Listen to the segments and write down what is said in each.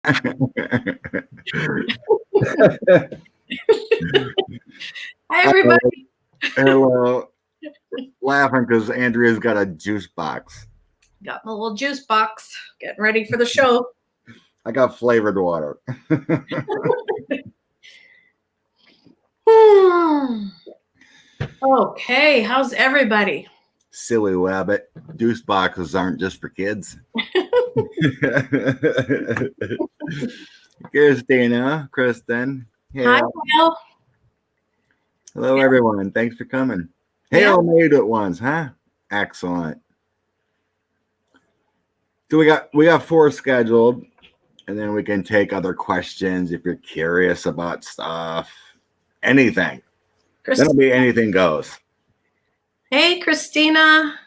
Hi, everybody. Hello. Laughing because Andrea's got a juice box. Got my little juice box. Getting ready for the show. I got flavored water. Okay, how's everybody? Silly rabbit. Juice boxes aren't just for kids. Christina, Kristen. Hi, Kyle. Hello, everyone. Thanks for coming. Hey, all made at once, huh? Excellent. So we got 4 scheduled, and then we can take other questions if you're curious about stuff. Anything. That'll be anything goes. Hey, Christina.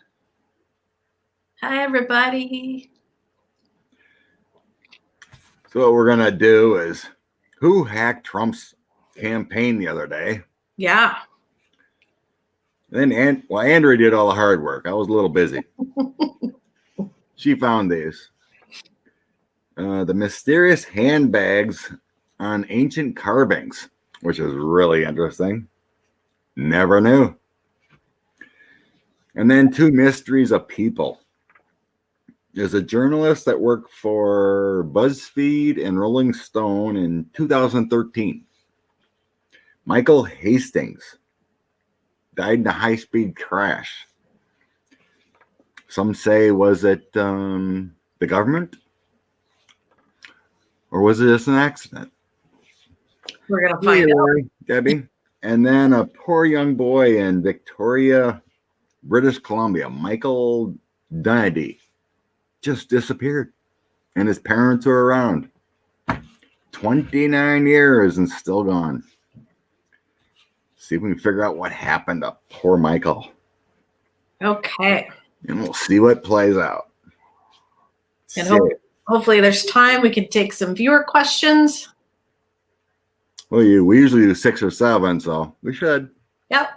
Hi, everybody. So what we're gonna do is, who hacked Trump's campaign the other day? Yeah. Then Andrea did all the hard work. I was a little busy. She found these. The mysterious handbags on ancient carvings, which is really interesting. Never knew. And then 2 mysteries of people. There's a journalist that worked for BuzzFeed and Rolling Stone in 2013. Michael Hastings died in a high-speed crash. Some say, was it the government? Or was it just an accident? We're going to find out. Debbie. And then a poor young boy in Victoria, British Columbia, Michael Dunphy, just disappeared. And his parents are around. 29 years and still gone. See if we can figure out what happened to poor Michael. Okay. And we'll see what plays out. And hopefully there's time. We can take some viewer questions. Well, we usually do 6 or 7, so we should. Yep.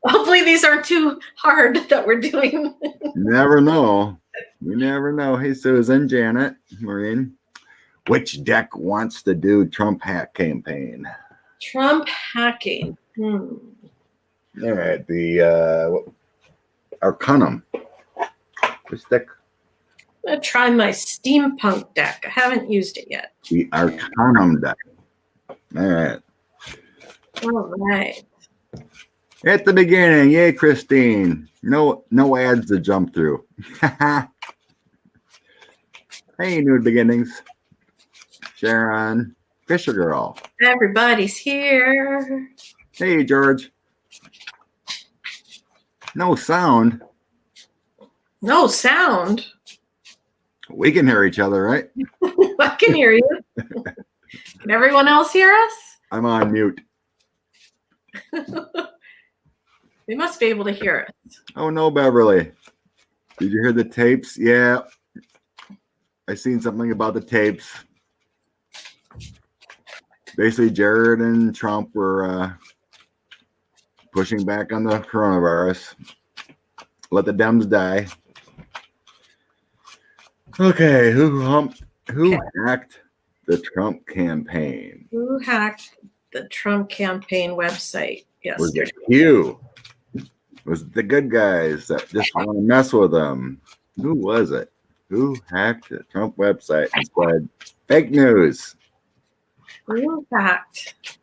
Hopefully these aren't too hard that we're doing. Never know. You never know. Hey, Susan, Janet, Maureen. Which deck wants to do Trump hack campaign? Trump hacking. All right. The Arcanum. Which deck? I'm going to try my steampunk deck. I haven't used it yet. The Arcanum deck. All right. All right. At the beginning, yay, Christine. No ads to jump through. Hey, New Beginnings. Sharon, Fisher Girl. Everybody's here. Hey, George. No sound. No sound? We can hear each other, right? I can hear you. Can everyone else hear us? I'm on mute. They must be able to hear us. Oh, no, Beverly. Did you hear the tapes? Yeah. I seen something about the tapes. Basically, Jared and Trump were pushing back on the coronavirus. Let the Dems die. Okay, who hacked the Trump campaign? Who hacked the Trump campaign website? Yes. Was it Q? Was it the good guys that just want to mess with them? Who was it? Who hacked the Trump website and spread fake news? Who hacked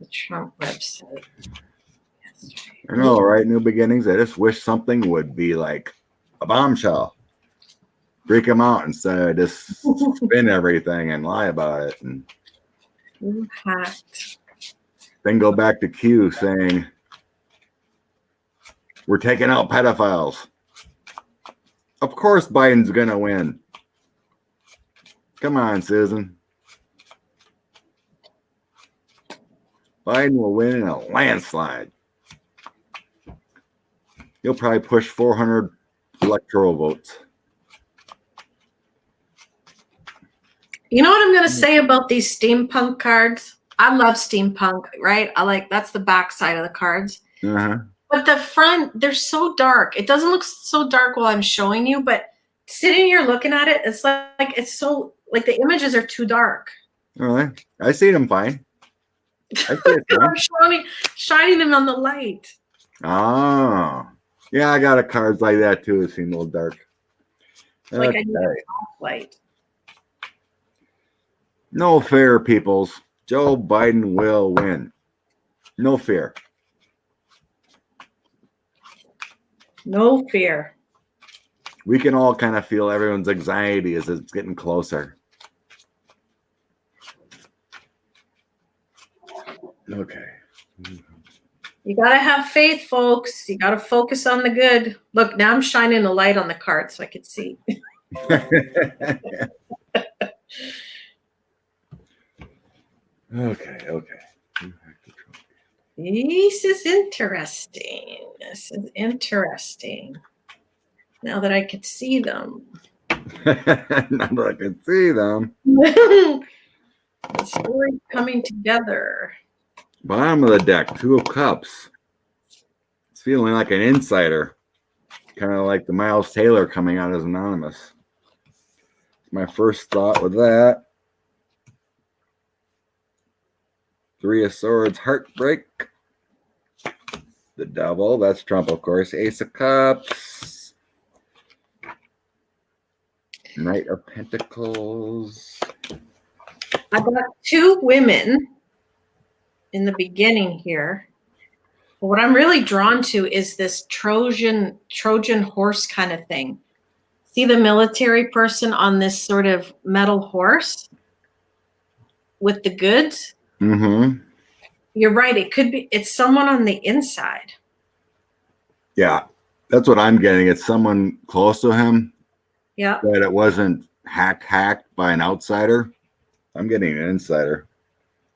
the Trump website? I know, right? New Beginnings. I just wish something would be like a bombshell. Freak them out instead of just spin everything and lie about it. And who hacked? Then go back to Q saying, we're taking out pedophiles. Of course Biden's going to win. Come on, Susan. Biden will win in a landslide. He'll probably push 400 electoral votes. You know what I'm going to say about these steampunk cards? I love steampunk, right? That's the back side of the cards. Uh-huh. But the front, they're so dark. It doesn't look so dark while I'm showing you, but sitting here looking at it, it's like it's so like the images are too dark. All right. I see them fine. I see it fine. I'm shining them on the light. Oh. Yeah, I got a cards like that too. It seemed a little dark. Like Okay. I need a soft light. No fear, peoples. Joe Biden will win. No fear. No fear. We can all kind of feel everyone's anxiety as it's getting closer. Okay. You gotta have faith, folks. You gotta focus on the good. Look, now I'm shining a light on the card so I could see. Okay. This is interesting. This is interesting. Now that I could see them. Now that I can see them. The story coming together. Bottom of the deck, 2 of Cups. It's feeling like an insider. Kind of like the Miles Taylor coming out as anonymous. My first thought with that. 3 of Swords, heartbreak. The Devil, that's Trump, of course. Ace of Cups. Knight of Pentacles. I got 2 women in the beginning here. But what I'm really drawn to is this Trojan horse kind of thing. See the military person on this sort of metal horse with the goods? Mm-hmm. You're right. It's someone on the inside. Yeah, that's what I'm getting. It's someone close to him. Yeah. But it wasn't hacked by an outsider. I'm getting an insider.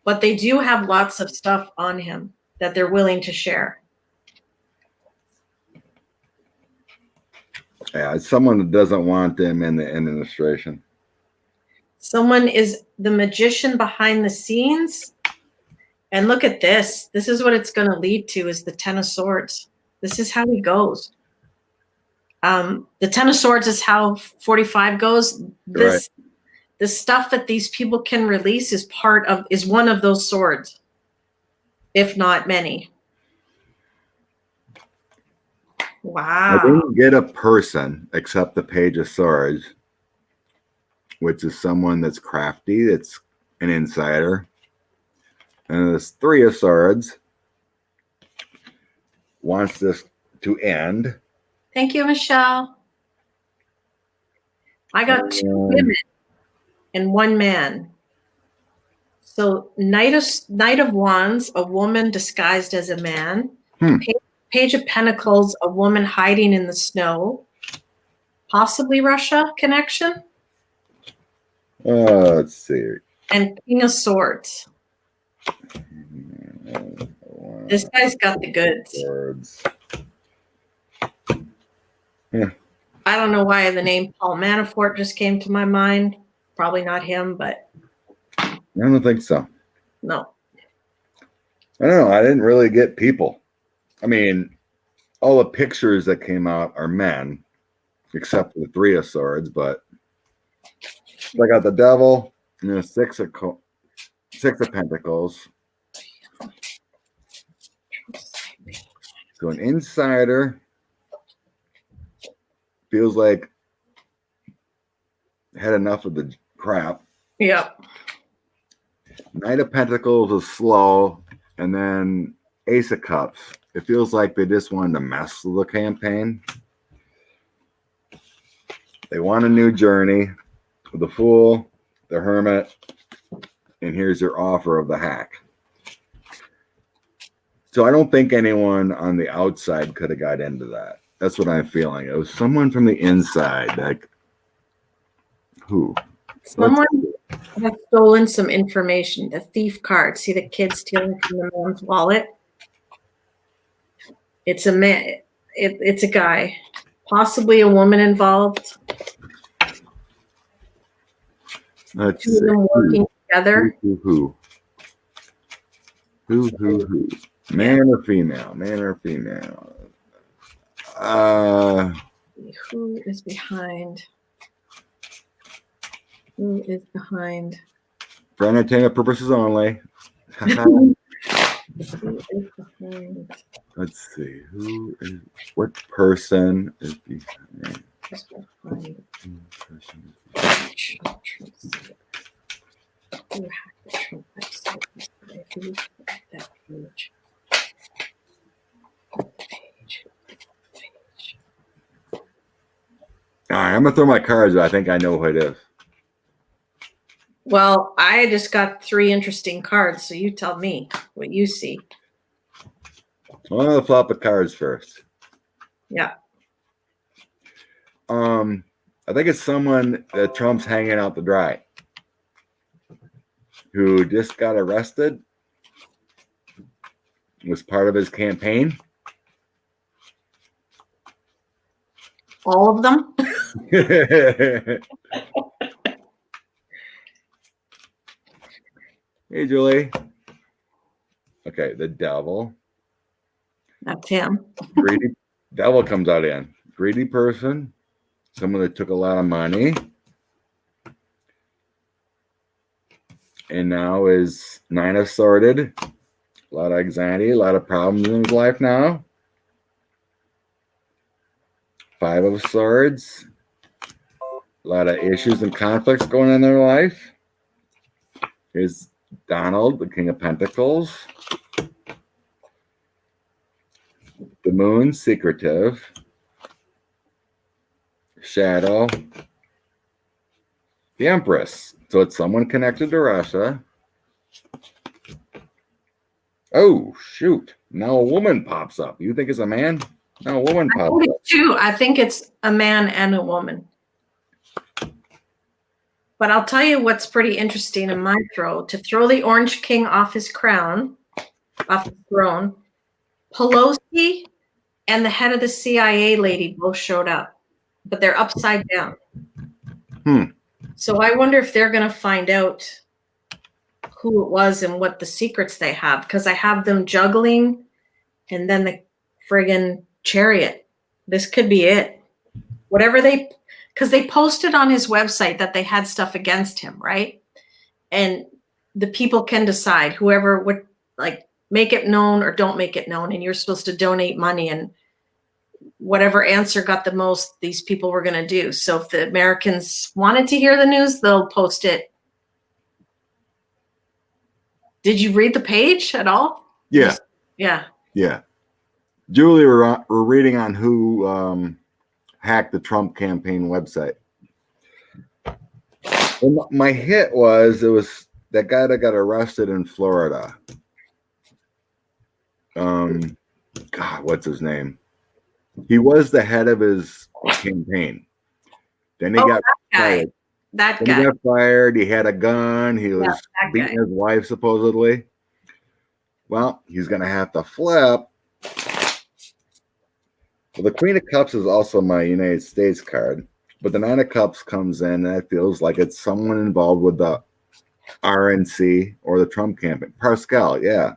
But they do have lots of stuff on him that they're willing to share. Yeah, it's someone that doesn't want them in the administration. Someone is the magician behind the scenes. And look at this. This is what it's going to lead to is the 10 of Swords. This is how he goes. The 10 of Swords is how 45 goes. Right. The stuff that these people can release is one of those swords, if not many. Wow. I didn't get a person except the Page of Swords, which is someone that's crafty, that's an insider. And this 3 of Swords wants this to end. Thank you, Michelle. I got 2 women and 1 man. So Knight of Wands, a woman disguised as a man. Page of Pentacles, a woman hiding in the snow. Possibly Russia connection. Let's see. And King of Swords. This guy's got the goods. Swords. Yeah. I don't know why the name Paul Manafort just came to my mind. Probably not him, but I don't think so. no. I don't know. I didn't really get people. I mean, all the pictures that came out are men, except for the 3 of Swords, but I got the Devil and the 6 of Pentacles. So an insider feels like had enough of the crap. Yep. Knight of Pentacles is slow, and then Ace of Cups. It feels like they just wanted to mess with the campaign. They want a new journey. The Fool, the Hermit, and here's your offer of the hack. So I don't think anyone on the outside could have got into that. That's what I'm feeling. It was someone from the inside. Like, who? Someone has stolen some information. The thief card. See the kid stealing from the man's wallet? It's a man. It's a guy. Possibly a woman involved. Let's 2 of them working together. Who? Man or female? Man or female? Who is behind? Who is behind? For entertainment purposes only. Who is behind? Let's see. What person is behind? Who's behind? Who hacked the Trump website yesterday? Who put that page? Page. All right, I'm gonna throw my cards. I think I know who it is. Well, I just got 3 interesting cards, so you tell me what you see. Well, I'm gonna flop the cards first. Yeah. I think it's someone that Trump's hanging out to dry, who just got arrested, was part of his campaign. All of them? Hey, Julie. Okay, the devil. That's him. Greedy devil comes out in. Greedy person. Someone that took a lot of money. And now is 9 of Swords. A lot of anxiety, a lot of problems in his life now. 5 of Swords. A lot of issues and conflicts going on in their life. Here's Donald, the King of Pentacles. The Moon, secretive. Shadow. The Empress. So it's someone connected to Russia. Oh, shoot. Now a woman pops up. You think it's a man? Now a woman I pops think up. it's 2. I think it's a man and a woman. But I'll tell you what's pretty interesting in my throw. To throw the Orange King off his crown, off his throne, Pelosi and the head of the CIA lady both showed up, but they're upside down. So I wonder if they're going to find out who it was and what the secrets they have, because I have them juggling and then the friggin' chariot. This could be it. Whatever because they posted on his website that they had stuff against him, right? And the people can decide, whoever would like make it known or don't make it known, and you're supposed to donate money, and whatever answer got the most, these people were going to do. So if the Americans wanted to hear the news, they'll post it. Did you read the page at all? Yeah. Yeah. Yeah. Julie, we're reading on who hacked the Trump campaign website. Well, my hit was, it was that guy that got arrested in Florida. God, what's his name? He was the head of his campaign. Then he got fired. That Then guy. he got fired. He had a gun. He was beating his wife, supposedly. Well, he's going to have to flip. Well, the Queen of Cups is also my United States card, but the 9 of Cups comes in, and it feels like it's someone involved with the RNC or the Trump campaign. Pascal, yeah.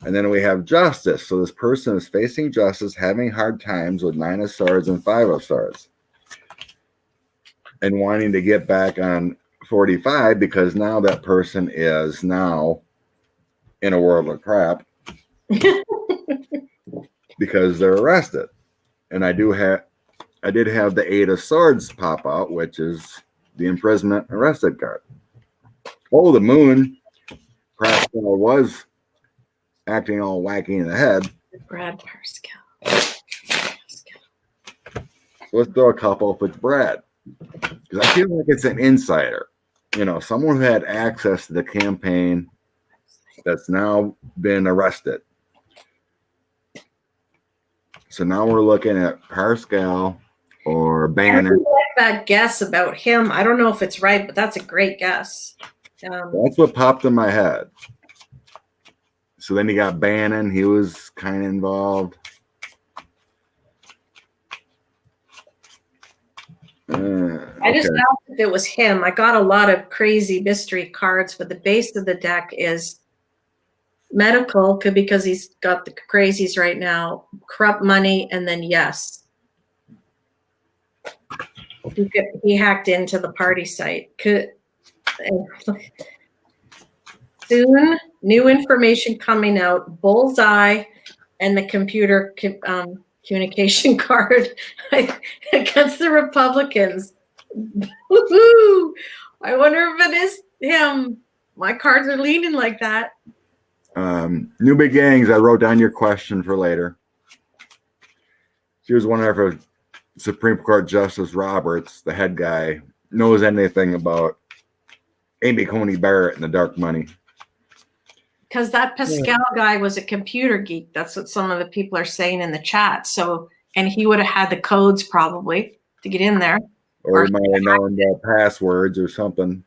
And then we have Justice. So this person is facing justice, having hard times with 9 of Swords and 5 of Swords, and wanting to get back on 45 because now that person is now in a world of crap because they're arrested. And I did have the 8 of Swords pop out, which is the imprisonment arrested card. Oh, the Moon. Pascal was acting all wacky in the head. Brad Pascal. So let's throw a couple if it's Brad. Because I feel like it's an insider. You know, someone who had access to the campaign that's now been arrested. So now we're looking at Pascal or Bannon. I like that guess about him. I don't know if it's right, but that's a great guess. That's what popped in my head. So then you got Bannon. He was kind of involved. I just asked if it was him. I got a lot of crazy mystery cards, but the base of the deck is medical, because he's got the crazies right now, corrupt money, and then yes. He hacked into the party site. Soon, new information coming out. Bullseye and the computer communication card against the Republicans. Woo-hoo! I wonder if it is him. My cards are leaning like that. New beginnings. I wrote down your question for later. She was wondering if Supreme Court Justice Roberts, the head guy, knows anything about Amy Coney Barrett and the dark money. Because that Pascal guy was a computer geek. That's what some of the people are saying in the chat. So, and he would have had the codes probably to get in there. Or he might have known the passwords or something.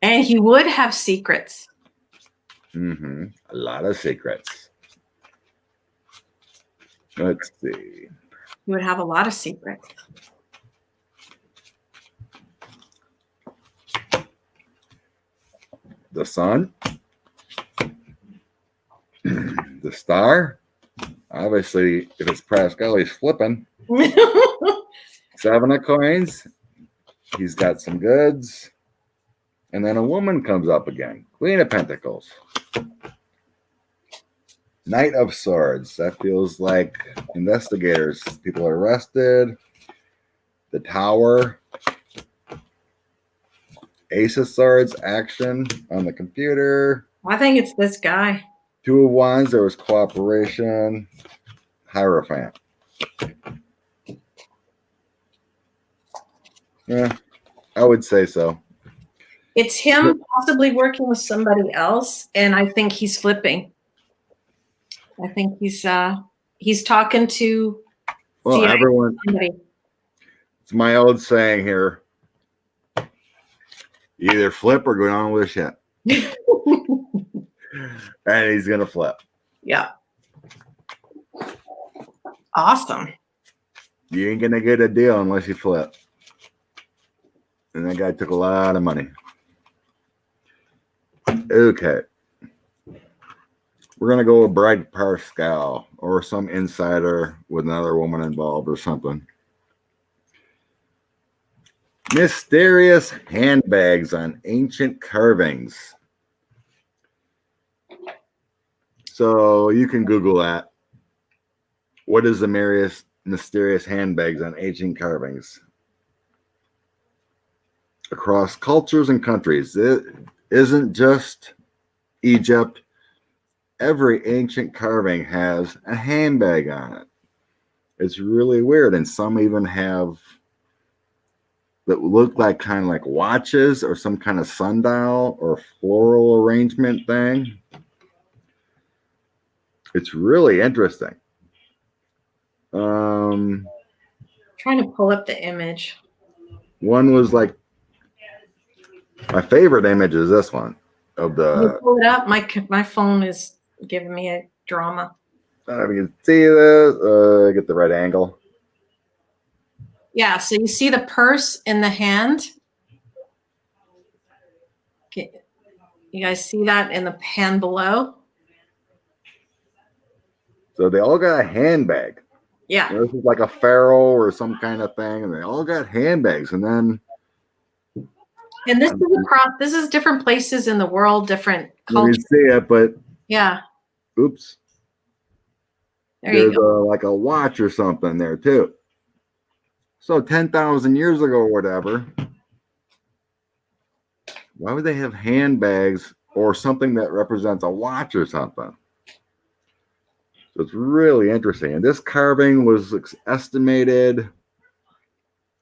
And he would have secrets. Mm-hmm. A lot of secrets. Let's see. He would have a lot of secrets. The sun, the star. Obviously, if it's Pascal, he's flipping. 7 of coins. He's got some goods. And then a woman comes up again. Queen of Pentacles. Knight of Swords. That feels like investigators. People are arrested. The Tower. Ace of Swords, action on the computer. I think it's this guy. 2 of Wands, there was cooperation. Hierophant. Yeah, I would say so. It's him possibly working with somebody else, and I think he's flipping. I think he's talking to Everyone. somebody. It's my old saying here. You either flip or go on with shit. And he's gonna flip. Yeah. Awesome. You ain't gonna get a deal unless you flip. And that guy took a lot of money. Okay. We're gonna go with Bride Pascal or some insider with another woman involved or something. Mysterious handbags on ancient carvings. So you can Google that. What is the mysterious handbags on ancient carvings? Across cultures and countries. It isn't just Egypt. Every ancient carving has a handbag on it. It's really weird. And some even have that look like kind of like watches or some kind of sundial or floral arrangement thing. It's really interesting. Trying to pull up the image. One was like, my favorite image is this one of Can you the. pull it up. My phone is giving me a drama. I don't know if you can see this. Get the right angle. Yeah, so you see the purse in the hand. Okay. You guys see that in the hand below? So they all got a handbag. Yeah. This is like a pharaoh or some kind of thing, and they all got handbags. And then, And this is across. This is different places in the world, different you cultures. see it, but Yeah. oops, There you there's go. like a watch or something there too. So 10,000 years ago or whatever, why would they have handbags or something that represents a watch or something? So it's really interesting. And this carving was estimated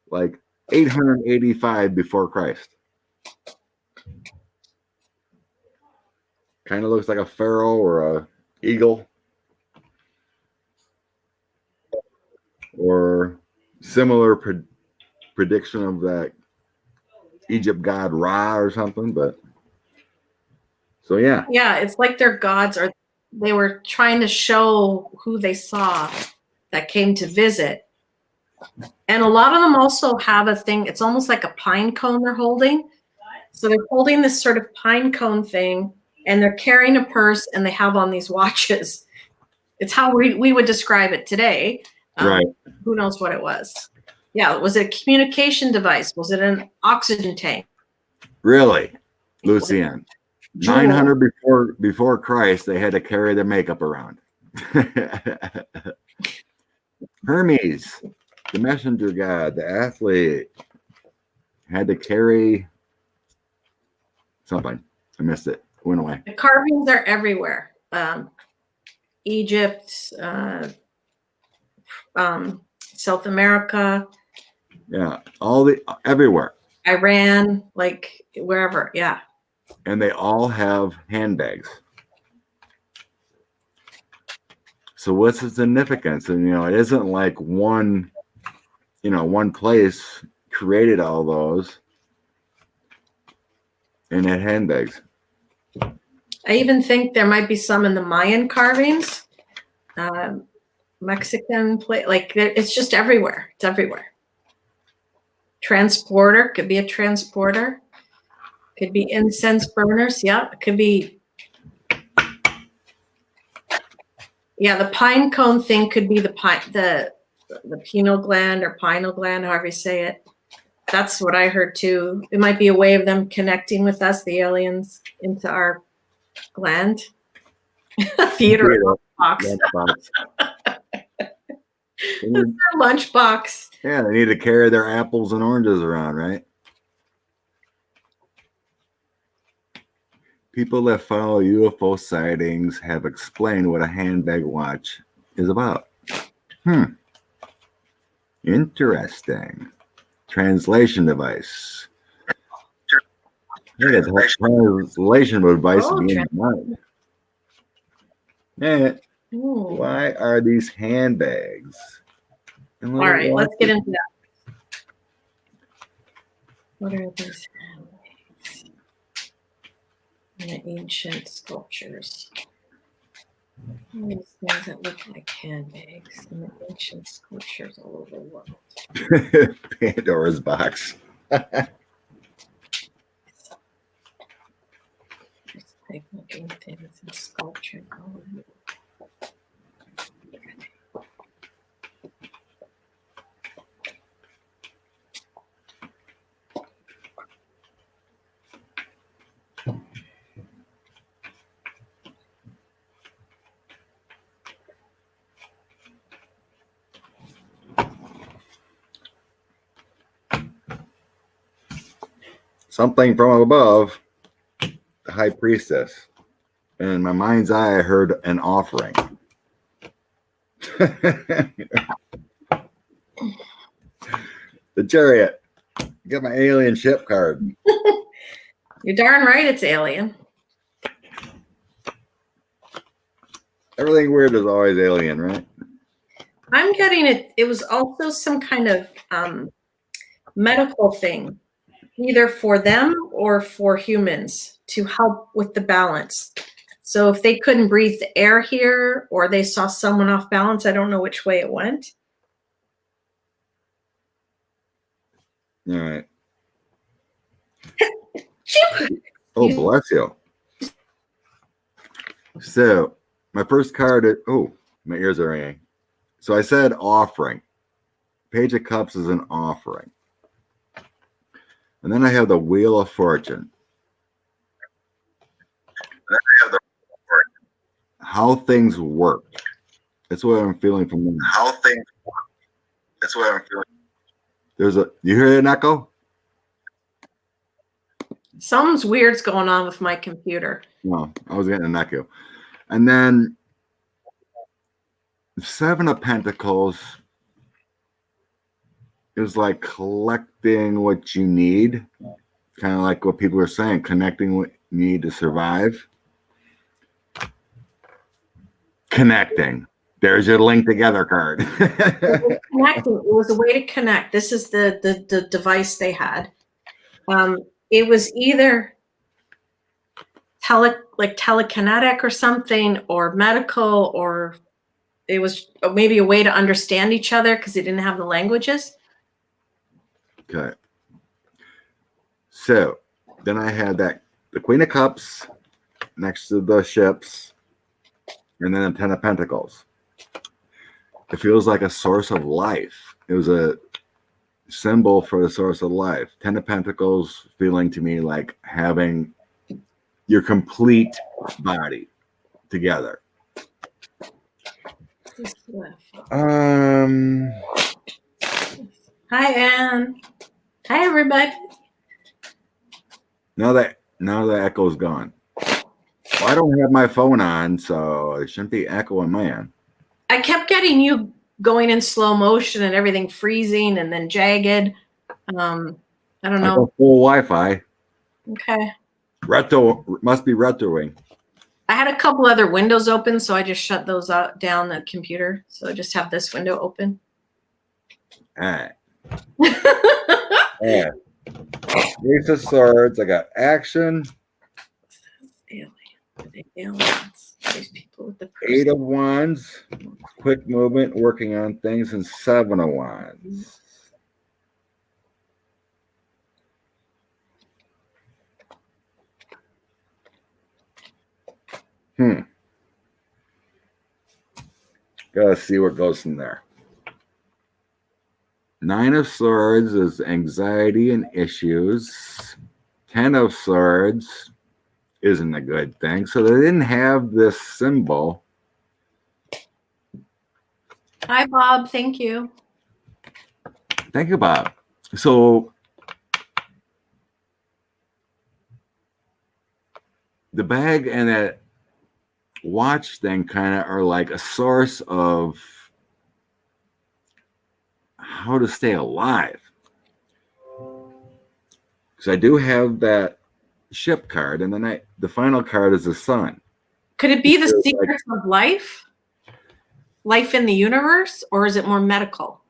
like 885 before Christ. Kind of looks like a pharaoh or a eagle. Or similar prediction of that Egypt god Ra or something. But so yeah. Yeah, it's like their gods are. They were trying to show who they saw that came to visit. And a lot of them also have a thing. It's almost like a pine cone they're holding. So they're holding this sort of pine cone thing, and they're carrying a purse, and they have on these watches. It's how we would describe it today. Right. Who knows what it was? Yeah, was it a communication device? Was it an oxygen tank? Really, Lucienne. Jewel. 900 before Christ, they had to carry their makeup around. Hermes, the messenger god, the athlete, had to carry something. I missed it. It went away. The carvings are everywhere. Egypt, South America. Yeah, everywhere. Iran, like wherever. Yeah. And they all have handbags. So what's the significance? And it isn't like one place created all those and had handbags. I even think there might be some in the Mayan carvings, Mexican plate. Like it's just everywhere. It's everywhere. Transporter could be a transporter. Could be incense burners. Yeah, it could be. Yeah, the pine cone thing could be the pineal gland or pineal gland, however you say it. That's what I heard too. It might be a way of them connecting with us, the aliens, into our gland. Theater box. Lunchbox. Yeah, they need to carry their apples and oranges around, right? People that follow UFO sightings have explained what a handbag watch is about. Interesting. Translation device. Yeah, translation device being mind. Yeah. Why are these handbags? All right, let's get into that. What are these handbags? In the ancient sculptures. These things that look like handbags in the ancient sculptures all over the world. Pandora's box. Like looking things in sculpture all over the world. Something from above, the high priestess. And in my mind's eye, I heard an offering. The chariot. Get my alien ship card. You're darn right it's alien. Everything weird is always alien, right? I'm getting it. It was also some kind of medical thing, either for them or for humans to help with the balance. So if they couldn't breathe the air here or they saw someone off balance, I don't know which way it went. All right. Oh, bless you. So my first card, my ears are ringing. So I said offering. Page of Cups is an offering. And then I have the Wheel of Fortune. How things work. That's what I'm feeling from them. How things work. That's what I'm feeling. You hear an echo? Something's weird's going on with my computer. No, I was getting an echo. And then the Seven of Pentacles is like collecting what you need. Kind of like what people are saying, connecting what you need to survive. Connecting. There's your link together card. It was a way to connect. This is the device they had. It was either telekinetic or something, or medical, or it was maybe a way to understand each other because they didn't have the languages. Okay. So then I had the Queen of Cups next to the ships, and then the Ten of Pentacles. It feels like a source of life. It was a symbol for the source of life. Ten of Pentacles feeling to me like having your complete body together. Hi, Anne. Hi, everybody. Now the echo's gone. Well, I don't have my phone on, so it shouldn't be echoing my end. I kept getting you going in slow motion and everything freezing and then jagged. I don't I know. got full Wi-Fi. Okay. Retro must be retroing. I had a couple other windows open, so I just shut those out down the computer. So I just have this window open. All right. All right. Ace of Swords. I got action. Aliens. These people with the Eight of Wands. Quick movement, working on things, and Seven of Wands. Gotta see what goes from there. Nine of Swords is anxiety and issues. 10 of Swords isn't a good thing. So they didn't have this symbol. Hi, Bob. Thank you. Think about it. So the bag and that watch thing kind of are like a source of how to stay alive. Because I do have that ship card, and then the final card is the sun. Could it be the secrets of life? Life in the universe? Or is it more medical?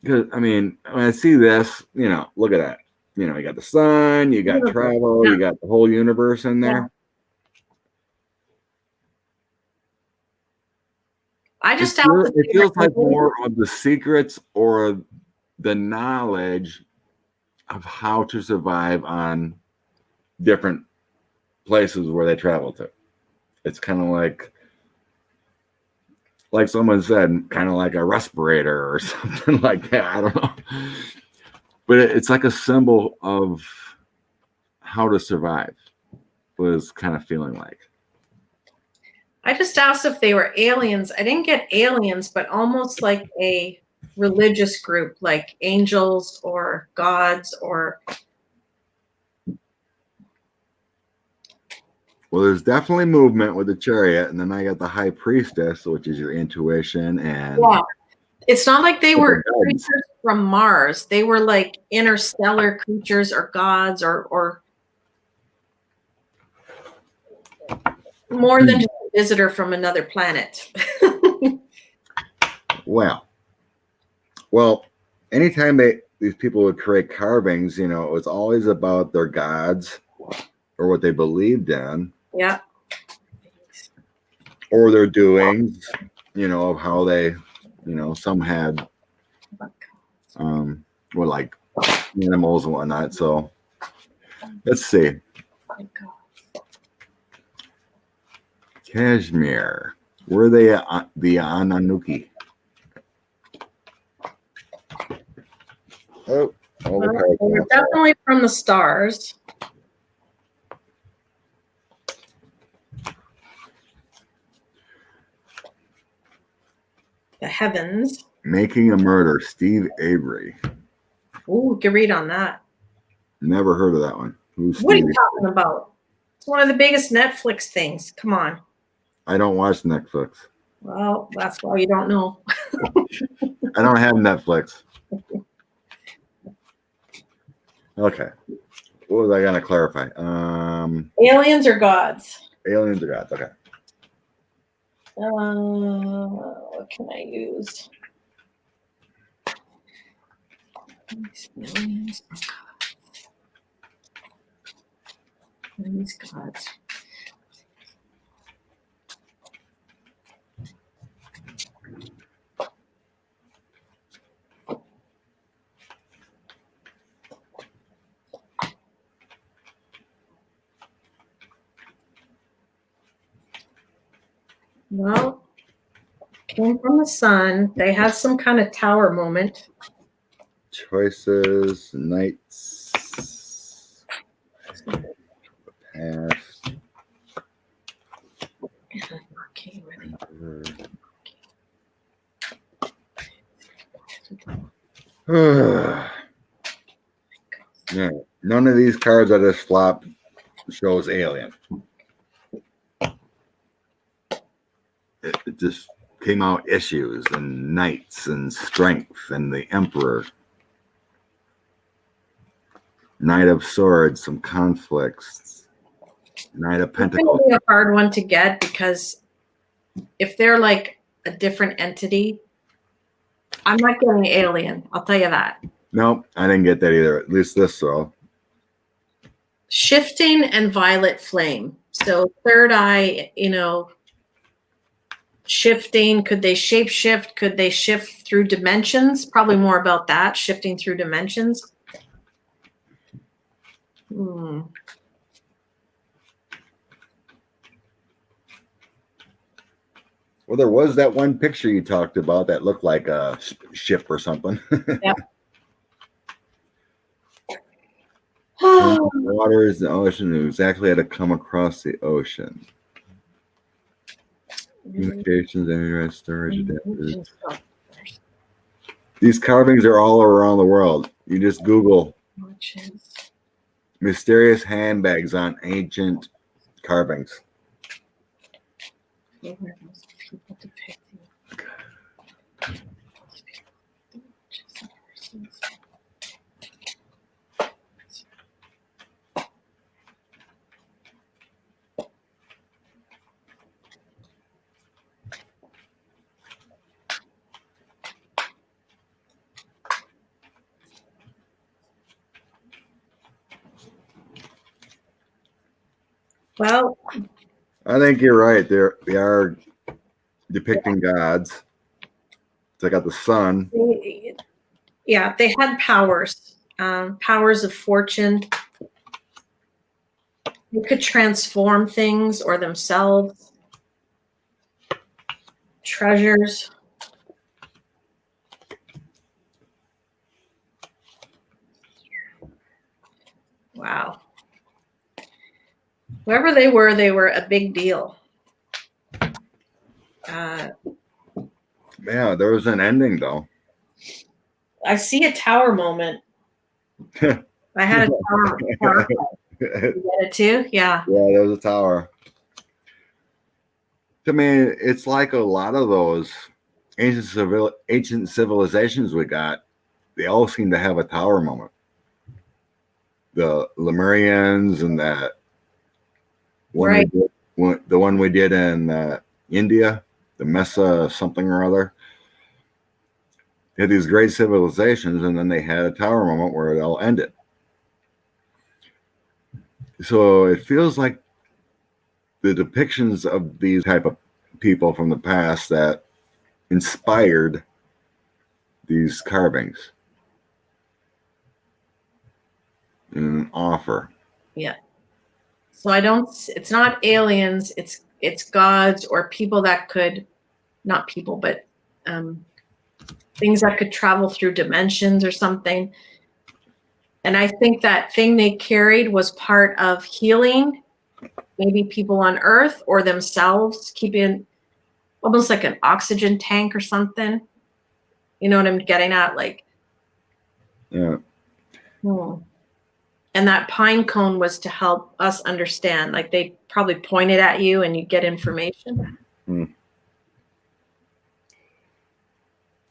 Because I mean, when I see this, look at that. You got the sun, you got travel, you got the whole universe in there. I just it feels like more of the secrets or the knowledge of how to survive on different places where they travel to. It's kind of like someone said, kind of like a respirator or something like that. I don't know. But it's like a symbol of how to survive, was kind of feeling like. I just asked if they were aliens. I didn't get aliens, but almost like a religious group, like angels or gods or. Well, there's definitely movement with the Chariot, and then I got the High Priestess, which is your intuition and. Yeah. It's not like they were creatures from Mars. They were like interstellar creatures or gods or more than just a visitor from another planet. Well, anytime these people would create carvings, it was always about their gods or what they believed in. Yeah. Or their doings, of how they, some had, like animals and whatnot. So let's see. Kashmir. Were they the Ananuki? Oh, they're definitely from the stars. The heavens. Making a Murder, Steve Avery. Ooh, good read on that. Never heard of that one. What are you talking about? It's one of the biggest Netflix things. Come on. I don't watch Netflix. Well, that's why you don't know. I don't have Netflix. Okay. What was I going to clarify? Aliens or gods? Aliens or gods. Okay. What can I use? Aliens or gods? Aliens, gods. Well, Came from the sun. They had some kind of tower moment. Choices, knights, past. Okay, Yeah, none of these cards I just flopped shows alien. It just came out issues and knights and strength and the emperor. Knight of Swords, some conflicts. Knight of It's Pentacles. gonna be a hard one to get because if they're like a different entity, I'm not getting alien. I'll tell you that. Nope, I didn't get that either. At least this so. Shifting and violet flame. So third eye, shifting. Could they shape shift? Could they shift through dimensions? Probably more about that, shifting through dimensions. Hmm. Well, there was that one picture you talked about that looked like a ship or something. Yep. Waters, the ocean, exactly how to come across the ocean. Communications, energy, storage, adapters. These carvings are all around the world. You just Google mysterious handbags on ancient carvings. Well, I think you're right. They are depicting gods. So I got the sun. yeah, they had powers, powers of fortune. They could transform things or themselves. Treasures. Wow. Whoever they were a big deal. Yeah, there was an ending though. I see a tower moment. I had a tower. You get it too? Yeah. Yeah, there was a tower. I mean, it's like a lot of those ancient civilizations we got. They all seem to have a tower moment. The Lemurians and that one, Right. the one we did in India, the Mesa something or other. They had these great civilizations, and then they had a tower moment where it all ended. So it feels like the depictions of these type of people from the past that inspired these carvings in an offer. Yeah. So it's not aliens, it's gods or people that could, not people, but things that could travel through dimensions or something. And I think that thing they carried was part of healing, maybe people on Earth or themselves, keeping almost like an oxygen tank or something. You know what I'm getting at? Like, Yeah. And that pine cone was to help us understand. Like they probably pointed at you and you get information.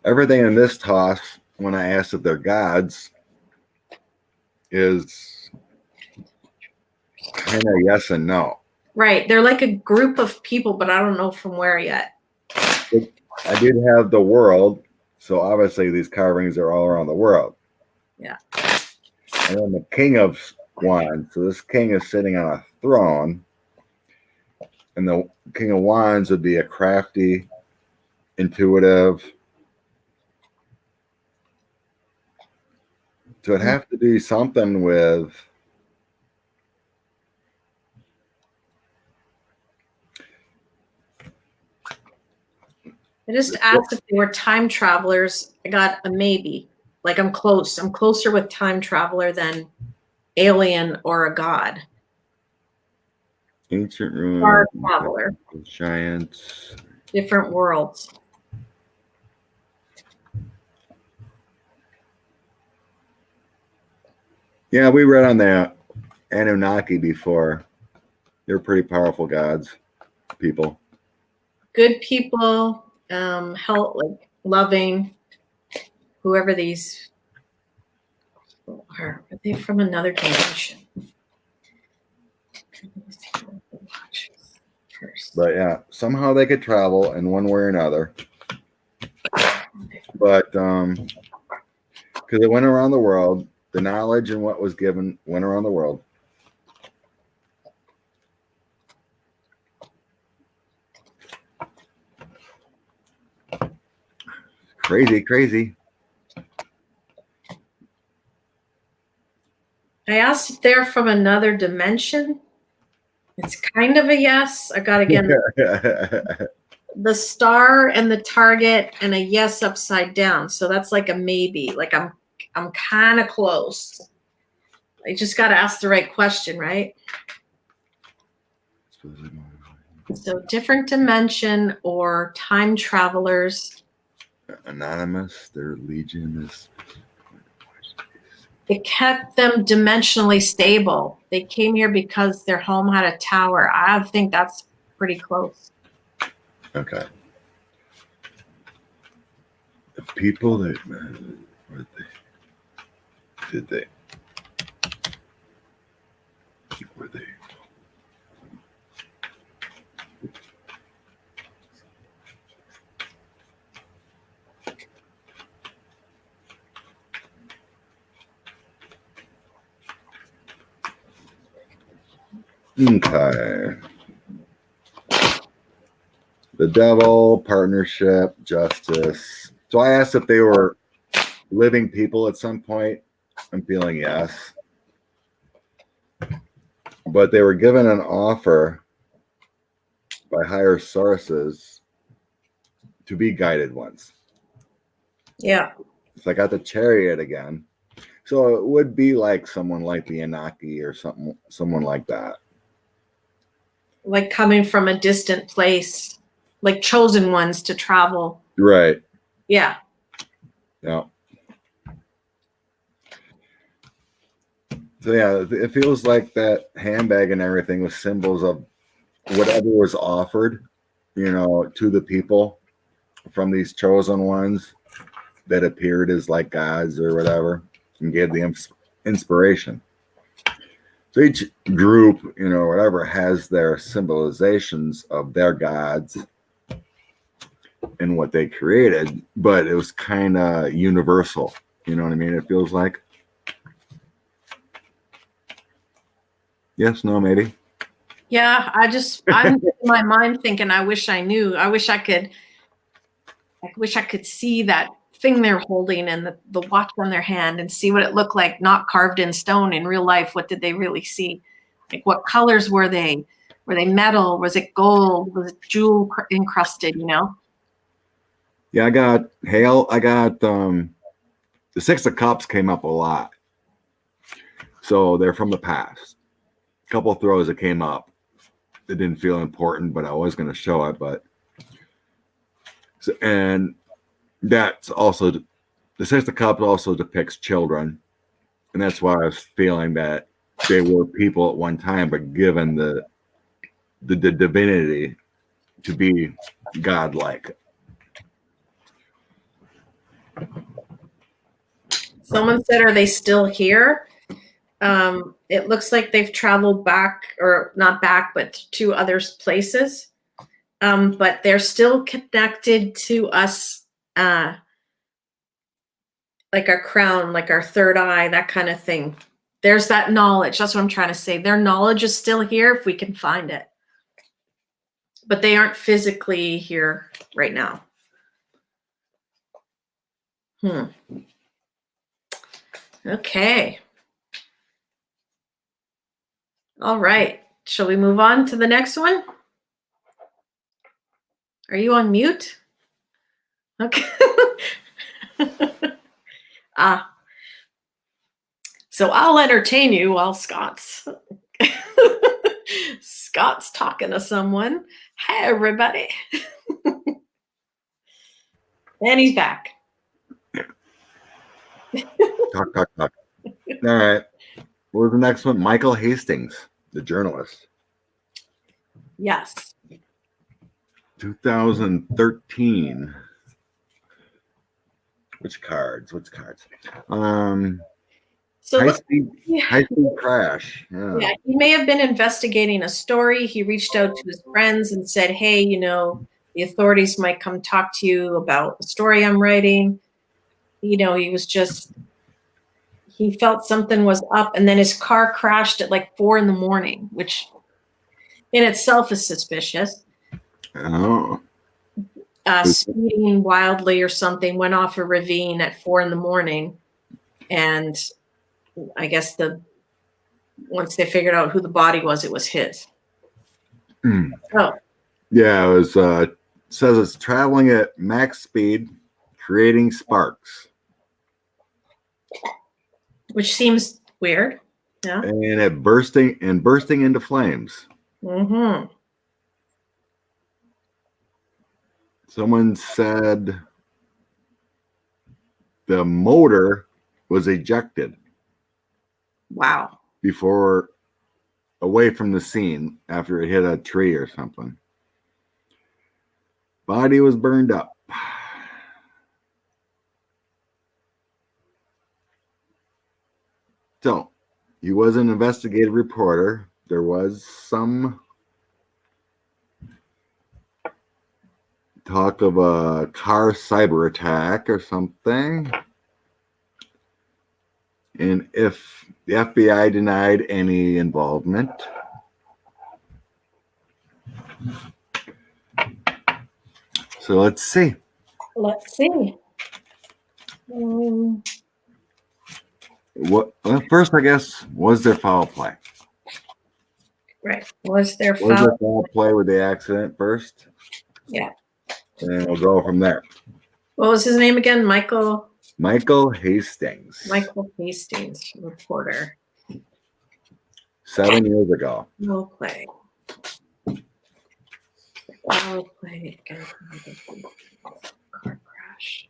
Everything in this toss, when I asked if they're gods, is kind of yes and no. Right. They're like a group of people, but I don't know from where yet. I did have the world, so obviously these carvings are all around the world. Yeah. And then the King of Wands. So this king is sitting on a throne, and the King of Wands would be a crafty, intuitive. So it'd have to do something with I just asked if they were time travelers. I got a maybe. Like I'm close. I'm closer with time traveler than alien or a god. Ancient Star ruins, traveler. giants. Different worlds. Yeah, we read on the Anunnaki before. They're pretty powerful gods, people. Good people, help, like loving, whoever these are. Are they from another dimension? But yeah, somehow they could travel in one way or another. But because it went around the world, the knowledge and what was given went around the world. Crazy, crazy. I asked if they're from another dimension. It's kind of a yes. I got again the star and the target and a yes upside down. So that's like a maybe. Like I'm kind of close. I just got to ask the right question, right? So different dimension or time travelers. Anonymous, their legion is. It kept them dimensionally stable. They came here because their home had a tower. I think that's pretty close. Okay. The people that were they? Did they? Were they? Okay. The devil, partnership, justice. So I asked if they were living people at some point. I'm feeling yes. But they were given an offer by higher sources to be guided ones. Yeah. So I got the chariot again. So it would be like someone like the Anunnaki or someone like that. Like coming from a distant place, like chosen ones to travel. Right. Yeah. Yeah. So yeah, it feels like that handbag and everything was symbols of whatever was offered, to the people from these chosen ones that appeared as like gods or whatever and gave the inspiration. So each group, whatever, has their symbolizations of their gods and what they created, but it was kind of universal. You know what I mean? It feels like. Yes, no, maybe. Yeah, I'm in my mind thinking, I wish I knew. I wish I could see that thing they're holding and the watch on their hand and see what it looked like, not carved in stone in real life. What did they really see? Like what colors were they? Were they metal? Was it gold? Was it jewel encrusted, Yeah, I got hail. I got the Six of Cups came up a lot. So they're from the past. A couple of throws that came up. It didn't feel important, but I was going to show it. And that's also the Six of Cups also depicts children, and that's why I was feeling that they were people at one time, but given the divinity to be godlike. Someone said, are they still here? It looks like they've traveled back, or not back, but to other places. But they're still connected to us, like our crown, like our third eye, that kind of thing. There's that knowledge. That's what I'm trying to say. Their knowledge is still here if we can find it. But they aren't physically here right now. Okay. All right. Shall we move on to the next one? Are you on mute? Okay. Ah, so I'll entertain you while Scott's talking to someone. Hey, everybody. And he's back. Talk, talk, talk. All right. What was the next one? Michael Hastings, the journalist. Yes. 2013. Which cards? So high look, speed crash. yeah, he may have been investigating a story. He reached out to his friends and said, hey, the authorities might come talk to you about the story I'm writing. He felt something was up, and then his car crashed at like 4 a.m, which in itself is suspicious. Oh. Speeding wildly or something, went off a ravine at 4 a.m. And I guess once they figured out who the body was, it was his. Oh. Yeah, it was says it's traveling at max speed, creating sparks. Which seems weird. Yeah. And bursting into flames. Mm-hmm. Someone said the motor was ejected. Wow. Before away from the scene after it hit a tree or something. Body was burned up. So, he was an investigative reporter. There was some talk of a car cyber attack or something. And if the FBI denied any involvement. So let's see. Well, first, I guess, was there foul play? Right. Was there foul play with the accident first? Yeah. And we'll go from there. What was his name again? Michael Hastings. Michael Hastings, reporter. 7 years ago. Foul play. Foul play again. Car crash.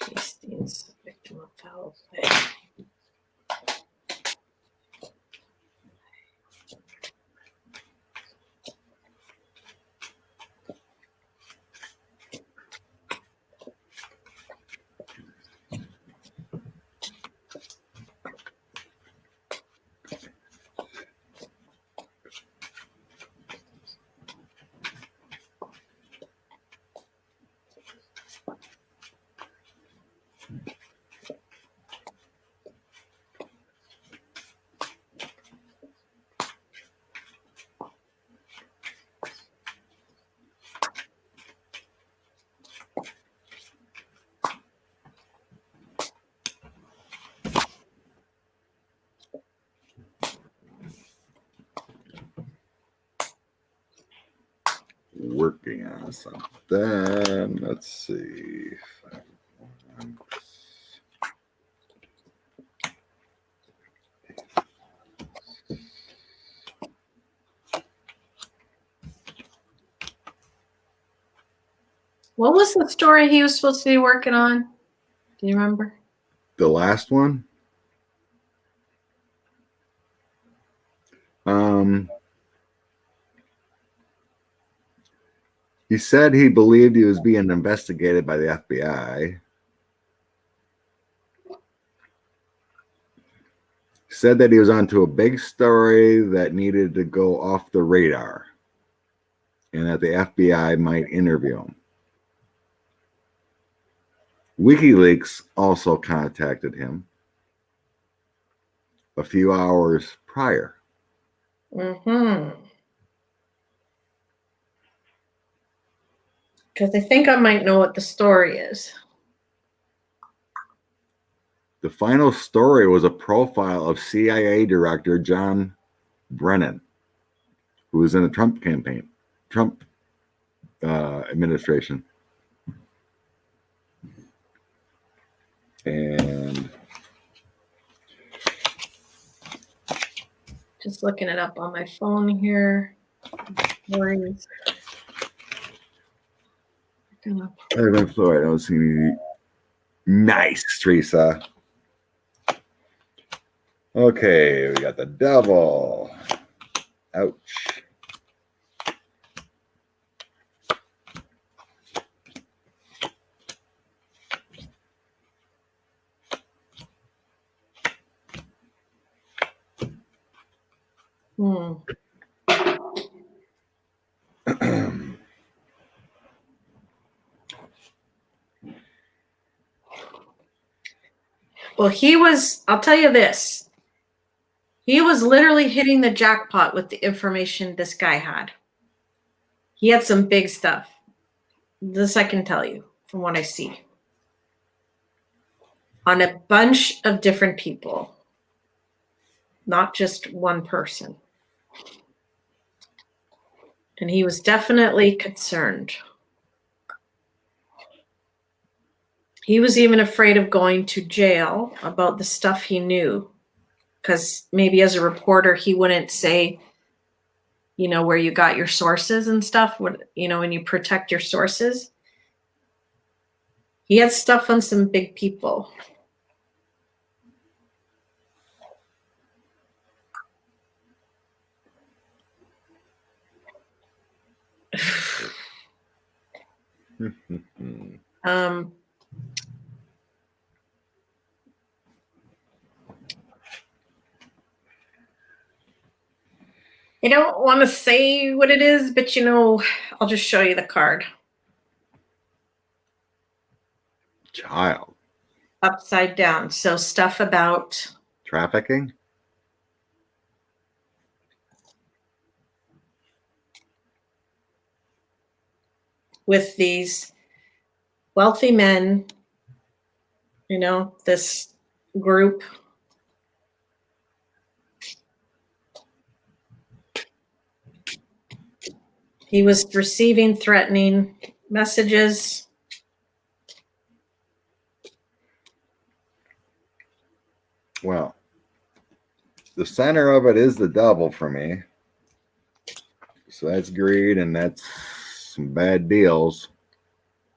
Hastings, victim of foul play. Working on something. Let's see. What was the story he was supposed to be working on? Do you remember? The last one? He said he believed he was being investigated by the FBI. He said that he was onto a big story that needed to go off the radar and that the FBI might interview him. WikiLeaks also contacted him a few hours prior. Mm-hmm. Because I think I might know what the story is. The final story was a profile of CIA Director John Brennan, who was in the Trump administration. And Just looking it up on my phone here. Worries. Urban Floyd, I don't see any. Nice, Teresa. Okay, we got the devil. Ouch. Hmm. Well, I'll tell you this. He was literally hitting the jackpot with the information this guy had. He had some big stuff. This I can tell you from what I see. On a bunch of different people, not just one person. And he was definitely concerned. He was even afraid of going to jail about the stuff he knew. Because maybe as a reporter, he wouldn't say, where you got your sources and stuff, when you protect your sources. He had stuff on some big people. um, I don't want to say what it is, but I'll just show you the card. Child. Upside down. So stuff about Trafficking? with these wealthy men, this group. He was receiving threatening messages. Well, the center of it is the devil for me. So that's greed and that's some bad deals.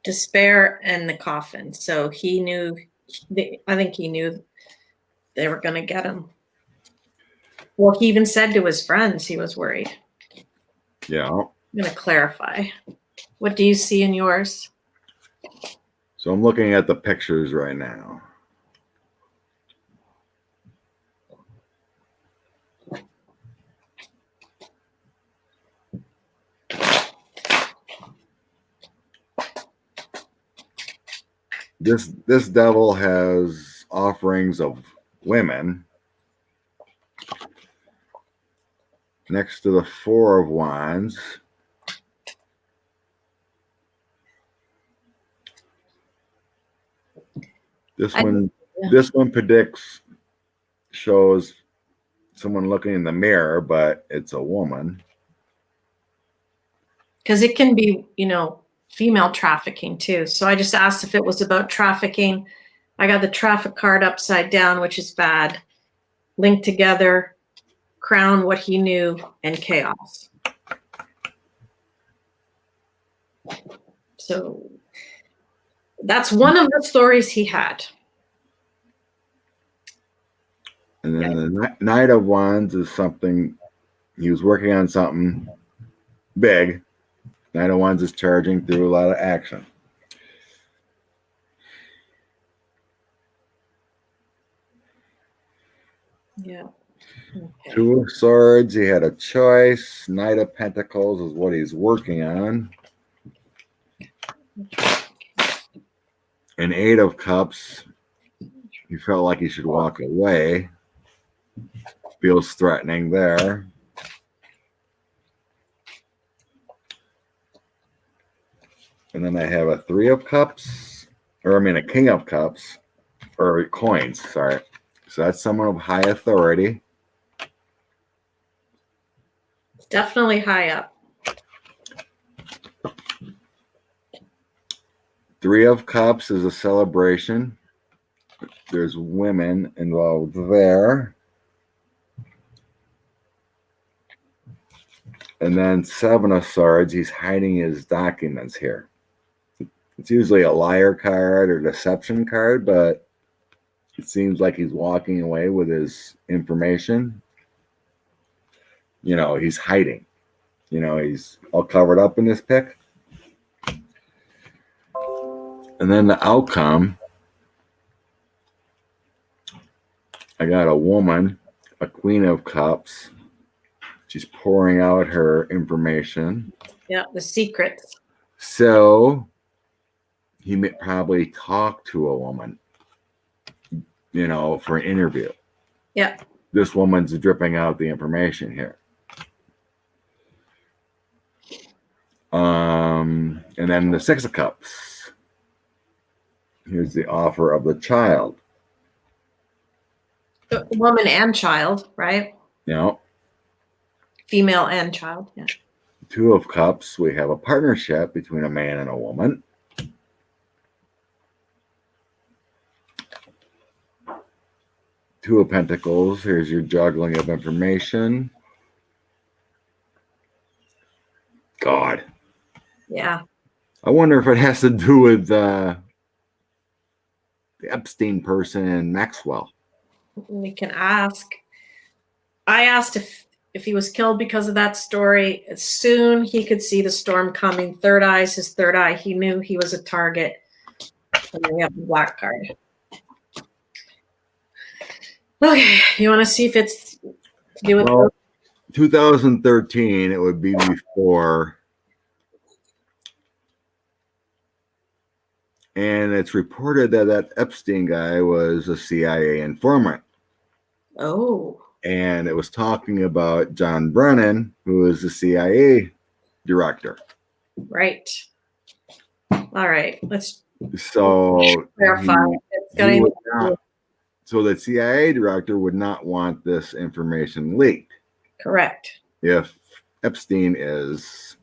Despair and the coffin. So he knew, I think he knew they were going to get him. Well, he even said to his friends he was worried. Yeah. I'm going to clarify. What do you see in yours? So I'm looking at the pictures right now. This devil has offerings of women next to the Four of Wands. This one shows someone looking in the mirror, but it's a woman. Because it can be, female trafficking too. So I just asked if it was about trafficking. I got the traffic card upside down, which is bad. Linked together, crown, what he knew, and chaos. So that's one of the stories he had. And then the Knight of Wands is something, he was working on something big. Knight of Wands is charging through a lot of action. Yeah. Okay. Two of Swords, he had a choice. Knight of Pentacles is what he's working on. An Eight of Cups, he felt like he should walk away. Feels threatening there. And then I have a Three of Cups, a King of Cups, or coins, sorry. So that's someone of high authority. It's definitely high up. Three of Cups is a celebration. There's women involved there. And then Seven of Swords, he's hiding his documents here. It's usually a liar card or deception card, but it seems like he's walking away with his information. You know, he's hiding. You know, he's all covered up in this pic. And then the outcome, I got a woman, a Queen of Cups. She's pouring out her information. Yeah, the secrets. So he may probably talk to a woman, you know, for an interview. Yeah. This woman's dripping out the information here. And then the Six of Cups. Here's the offer of the child. Woman and child, right? You know, Female and child. Yeah. Two of Cups. We have a partnership between a man and a woman. Two of Pentacles. Here's your juggling of information. God. Yeah. I wonder if it has to do with the Epstein person and Maxwell. We can ask. I asked if he was killed because of that story. Soon he could see the storm coming. Third eye's his third eye. He knew he was a target. And then we have the black card. Okay, you want to see if it's to do with? Well, 2013, it would be before. And it's reported that that Epstein guy was a CIA informant. Oh. And it was talking about John Brennan, who is the CIA director. Right. All right. Let's So clarify. so the CIA director would not want this information leaked. Correct. If Epstein is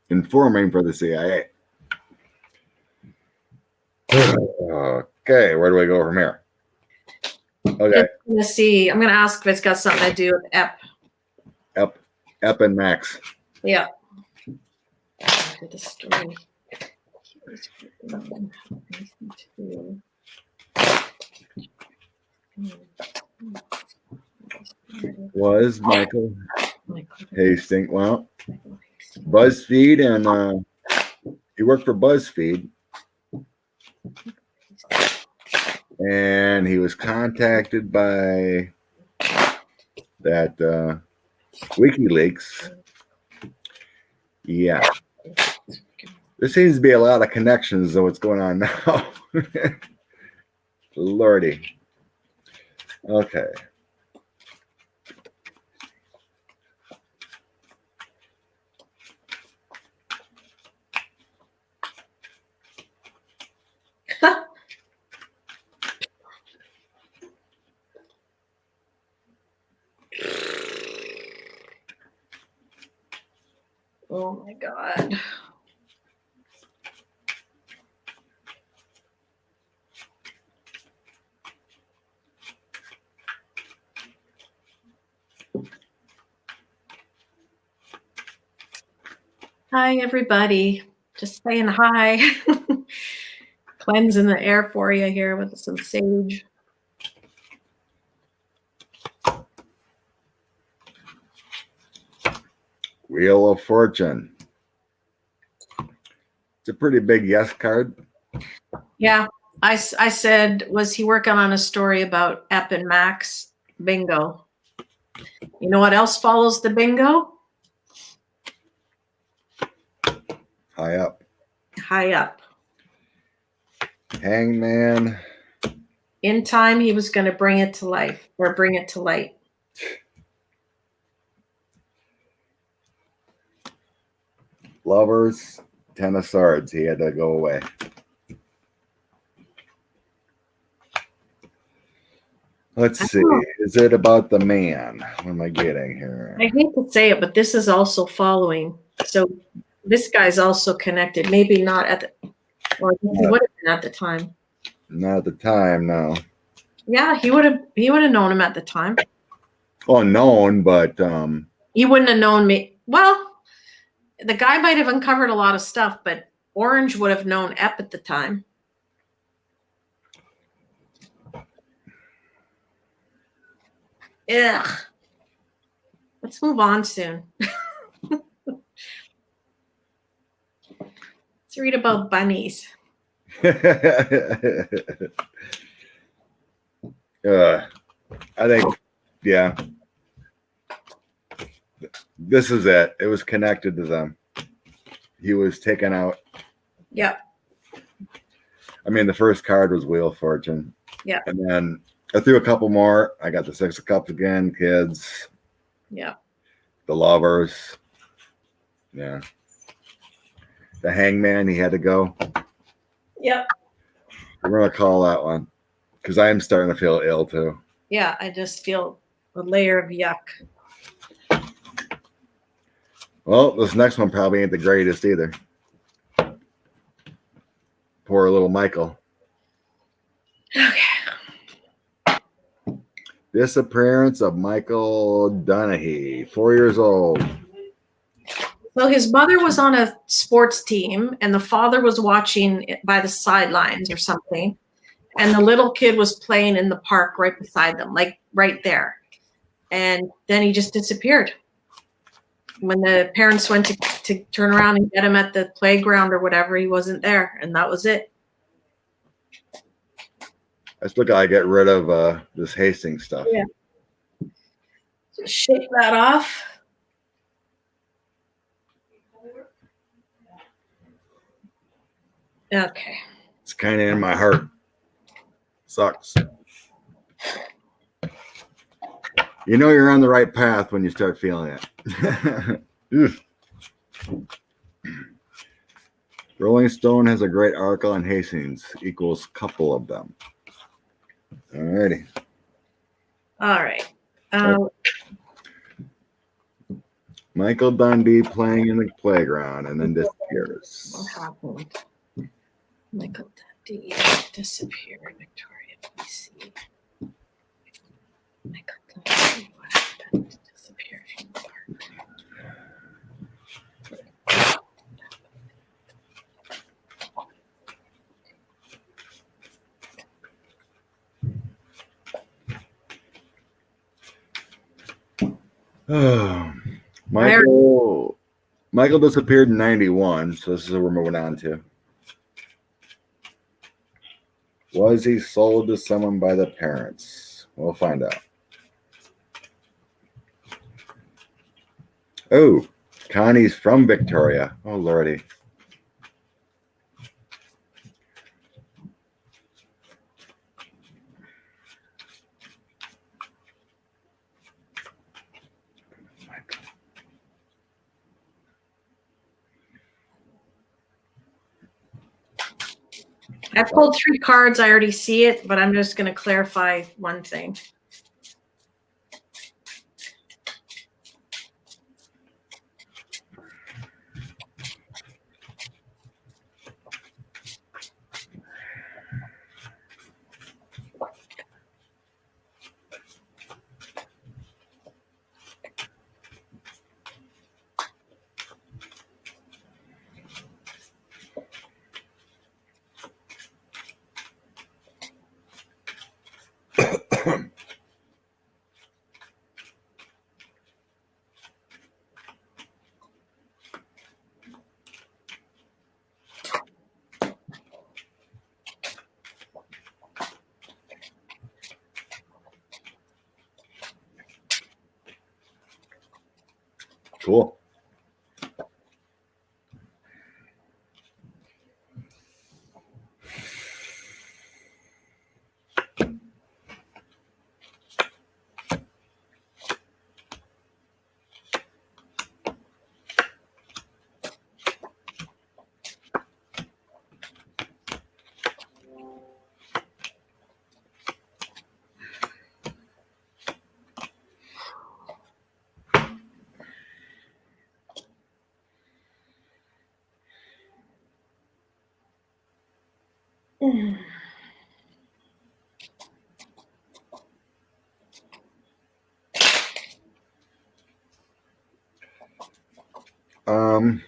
informing for the CIA. Okay, where do I go from here? Okay. I'm gonna see. I'm gonna ask if it's got something to do with Ep and Max. Yeah. The story. Was Michael Hastings. Well, BuzzFeed, and he worked for BuzzFeed. And he was contacted by that WikiLeaks. Yeah. There seems to be a lot of connections of what's going on now. Lordy. Okay. Oh my God. Hi, everybody. Just saying hi. Cleansing the air for you here with some sage. Wheel of Fortune. It's a pretty big yes card. Yeah. I said, was he working on a story about Ep and Max? Bingo. You know what else follows the bingo? High up. High up. Hangman. In time, he was going to bring it to life or bring it to light. Lovers. Ten of Swords. He had to go away. Let's see. Is it about the man? What am I getting here? I hate to say it, but this is also following. So this guy's also connected. Maybe not at the. Or I think he would have been at the time. Not at the time, no. Yeah, he would have known him at the time. Unknown, but He wouldn't have known me. Well, the guy might have uncovered a lot of stuff, but Orange would have known Epp at the time. Ugh. Let's move on soon. Let's read about bunnies. I think, yeah. This is it. It was connected to them. He was taken out. Yep. I mean, the first card was Wheel of Fortune. Yeah. And then I threw a couple more. I got the Six of Cups again, kids. Yeah. The Lovers. Yeah. The Hangman, he had to go. Yep. We're going to call that one because I am starting to feel ill too. Yeah, I just feel a layer of yuck. Well, this next one probably ain't the greatest either. Poor little Michael. Okay. Disappearance of Michael Dunphy, 4 years old. So his mother was on a sports team and the father was watching it by the sidelines or something. And the little kid was playing in the park right beside them, like right there. And then he just disappeared. When the parents went to turn around and get him at the playground or whatever, he wasn't there. And that was it. I still gotta get rid of this Hastings stuff. Yeah. So shake that off. Okay. It's kind of in my heart. Sucks. You know you're on the right path when you start feeling it. Rolling Stone has a great article on Hastings, equals couple of them. Alrighty. All right. Michael Dundee playing in the playground and then disappears. What happened? Michael Dundee disappeared. Victoria, let me see. Michael Dundee, what happened? Disappeared from the park. Oh, Michael disappeared in 91, so this is what we're moving on to. Was he sold to someone by the parents? We'll find out. Oh, Connie's from Victoria. Oh, lordy. I pulled 3 cards. I already see it, but I'm just going to clarify one thing. Cool.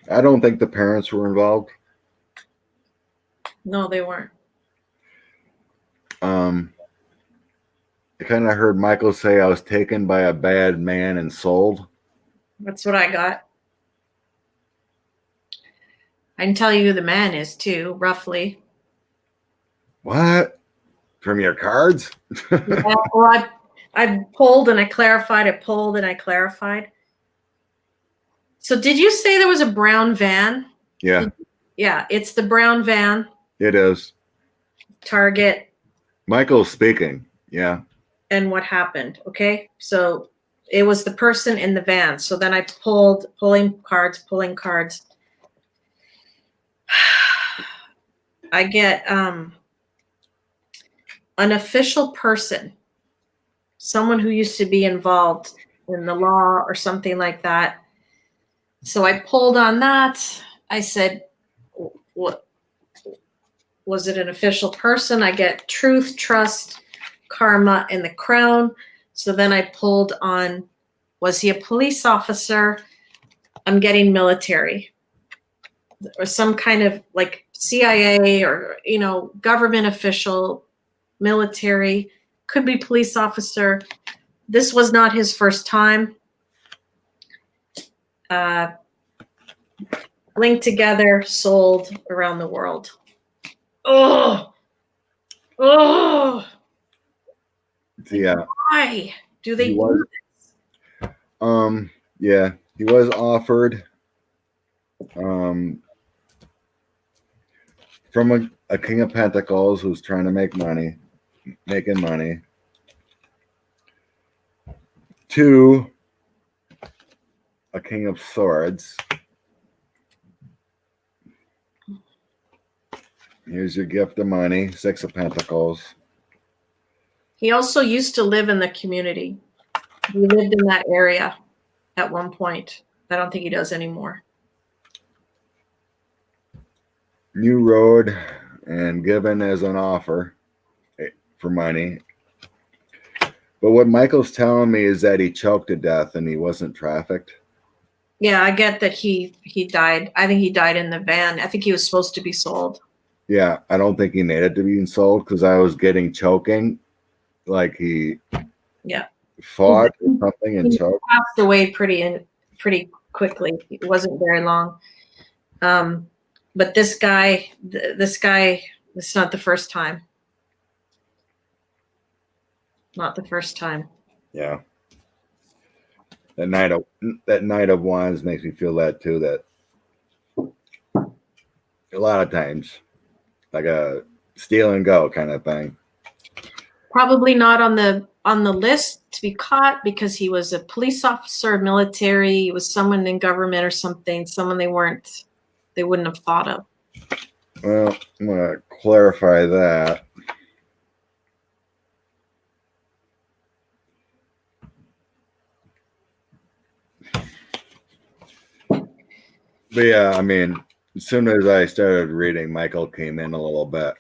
I don't think the parents were involved. No, they weren't. I kind of heard Michael say I was taken by a bad man and sold. That's what I got. I can tell you who the man is too, roughly. What? From your cards? Yeah, well, I pulled and I clarified. I pulled and I clarified. So did you say there was a brown van? Yeah, Yeah, it's the brown van. it is. Target. Michael's speaking. Yeah. And what happened? Okay, so it was the person in the van. So then I pulling cards. I get an official person, someone who used to be involved in the law or something like that. So I pulled on that. I said, what was it, an official person? I get truth, trust, karma, and the crown. So then I pulled on, was he a police officer? I'm getting military or some kind of like CIA or, government official, military, could be police officer. This was not his first time. Linked together, sold around the world. Oh, Yeah. why do they do this? Yeah, he was offered from a King of Pentacles who's trying to making money, to a King of Swords. Here's your gift of money, Six of Pentacles. He also used to live in the community. He lived in that area at one point. I don't think he does anymore. New road and given as an offer for money. But what Michael's telling me is that he choked to death and he wasn't trafficked. Yeah, I get that he died. I think he died in the van. I think he was supposed to be sold. Yeah, I don't think he made it to being sold because I was getting choking, like he fought or something and choked. Passed away pretty quickly. It wasn't very long. But this guy, it's not the first time. Not the first time. Yeah. That Knight of Wands makes me feel that too. That a lot of times, like a steal and go kind of thing. Probably not on the list to be caught because he was a police officer, military. He was someone in government or something. Someone they wouldn't have thought of. Well, I'm gonna clarify that. But yeah, I mean, as soon as I started reading, Michael came in a little bit.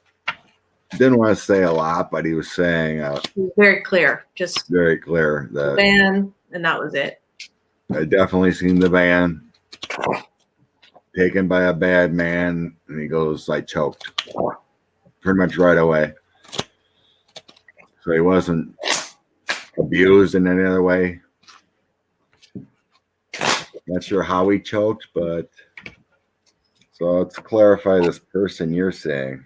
Didn't want to say a lot, but he was saying Very clear, just very clear that van, and that was it. I definitely seen the van taken by a bad man, and he goes, I choked pretty much right away. So he wasn't abused in any other way. Not sure how he choked, but so let's clarify this person you're saying.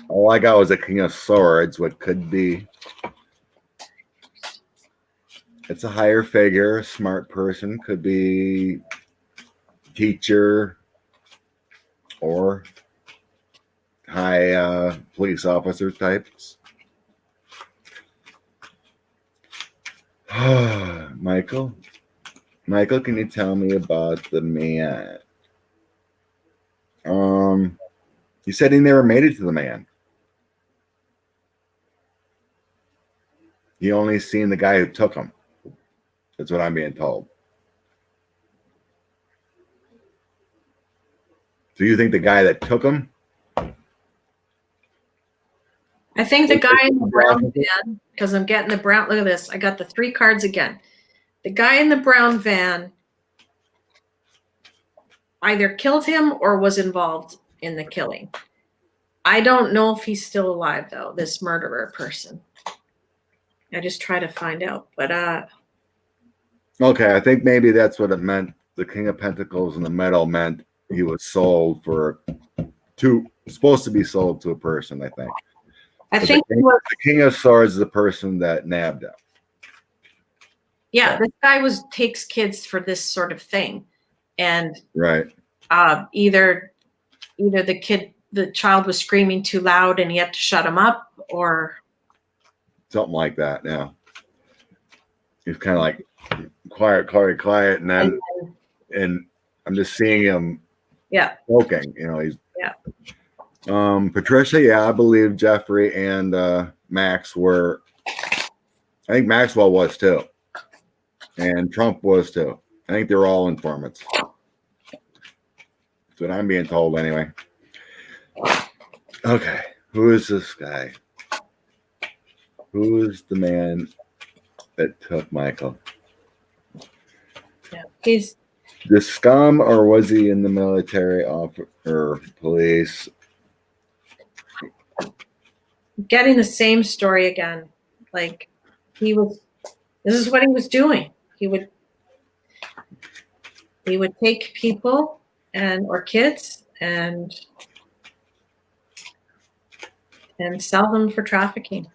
All I got was a King of Swords, what could be. It's a higher figure, smart person, could be teacher or high police officer types. Michael, can you tell me about the man? You said he never made it to the man. He only seen the guy who took him. That's what I'm being told. So you think the guy that took him I think the guy in the brown van, because I'm getting the brown, look at this. I got the 3 cards again. The guy in the brown van either killed him or was involved in the killing. I don't know if he's still alive, though, this murderer person. I just try to find out. But Okay, I think maybe that's what it meant. The King of Pentacles and the medal meant he was sold supposed to be sold to a person, I think. I But think the King of Swords is the person that nabbed him. Yeah, this guy takes kids for this sort of thing. And right. Either the child was screaming too loud and he had to shut him up, or something like that. Yeah. He's kind of like quiet, and then and I'm just seeing him smoking, he's Patricia, I believe Jeffrey and Max were, I think Maxwell was too. And Trump was too. I think they're all informants. That's what I'm being told anyway. Okay. Who is this guy? Who is the man that took Michael? Yeah, he's the scum, or was he in the military or police? getting the same story again. Like this is what he was doing. He would take people or kids and sell them for trafficking.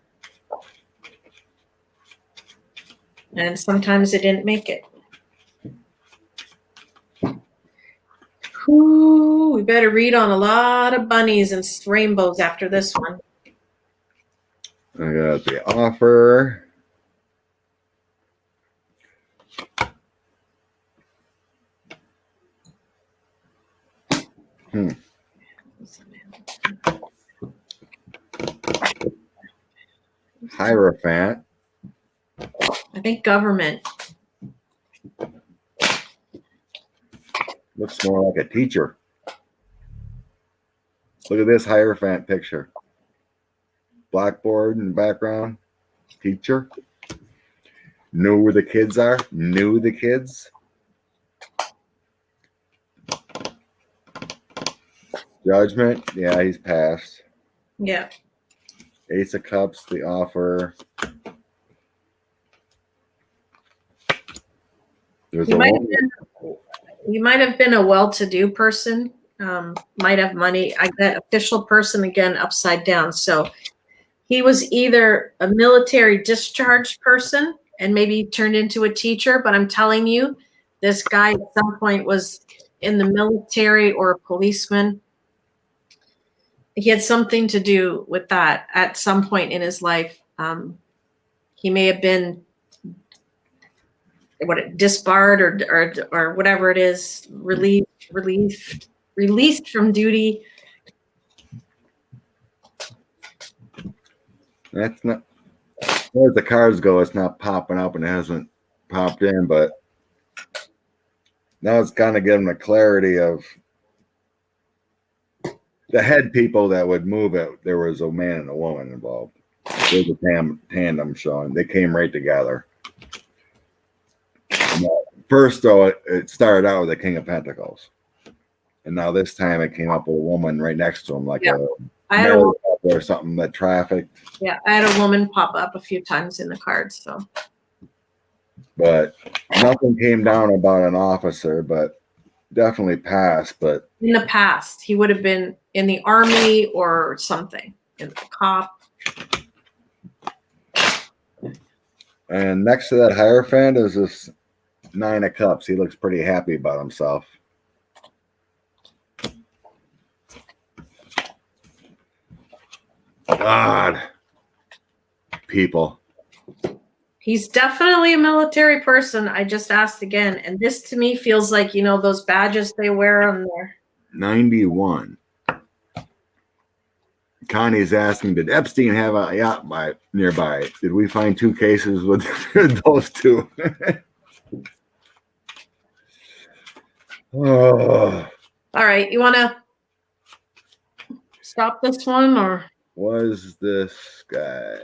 And sometimes it didn't make it. Ooh, we better read on a lot of bunnies and rainbows after this one. I got the offer. Hierophant. I think government. Looks more like a teacher. Look at this Hierophant picture. Blackboard in the background. Teacher. Know where the kids are. Knew the kids. Judgment. Yeah, he's passed. Yeah. Ace of Cups, the offer. You might have been a well-to-do person. Might have money. That official person again upside down. So he was either a military discharged person and maybe turned into a teacher. But I'm telling you, this guy at some point was in the military or a policeman. He had something to do with that at some point in his life. He may have been disbarred or whatever it is, released from duty. That's not, as far as the cards go, it's not popping up and it hasn't popped in, but now it's kind of giving the clarity of the head people that would move it. There was a man and a woman involved. There's a tandem showing. They came right together. First, though, it started out with the King of Pentacles. And now this time it came up with a woman right next to him, like or something that trafficked. Yeah, I had a woman pop up a few times in the cards. So, but nothing came down about an officer, but definitely passed. But in the past, he would have been in the army or something, in the cop. And next to that Hierophant is this Nine of Cups. He looks pretty happy about himself. God, people. He's definitely a military person. I just asked again, and this to me feels like, those badges they wear on there. 91. Connie's asking, did Epstein have a yacht nearby? Did we find 2 cases with those 2? Oh. All right, you want to stop this one or? was this guy?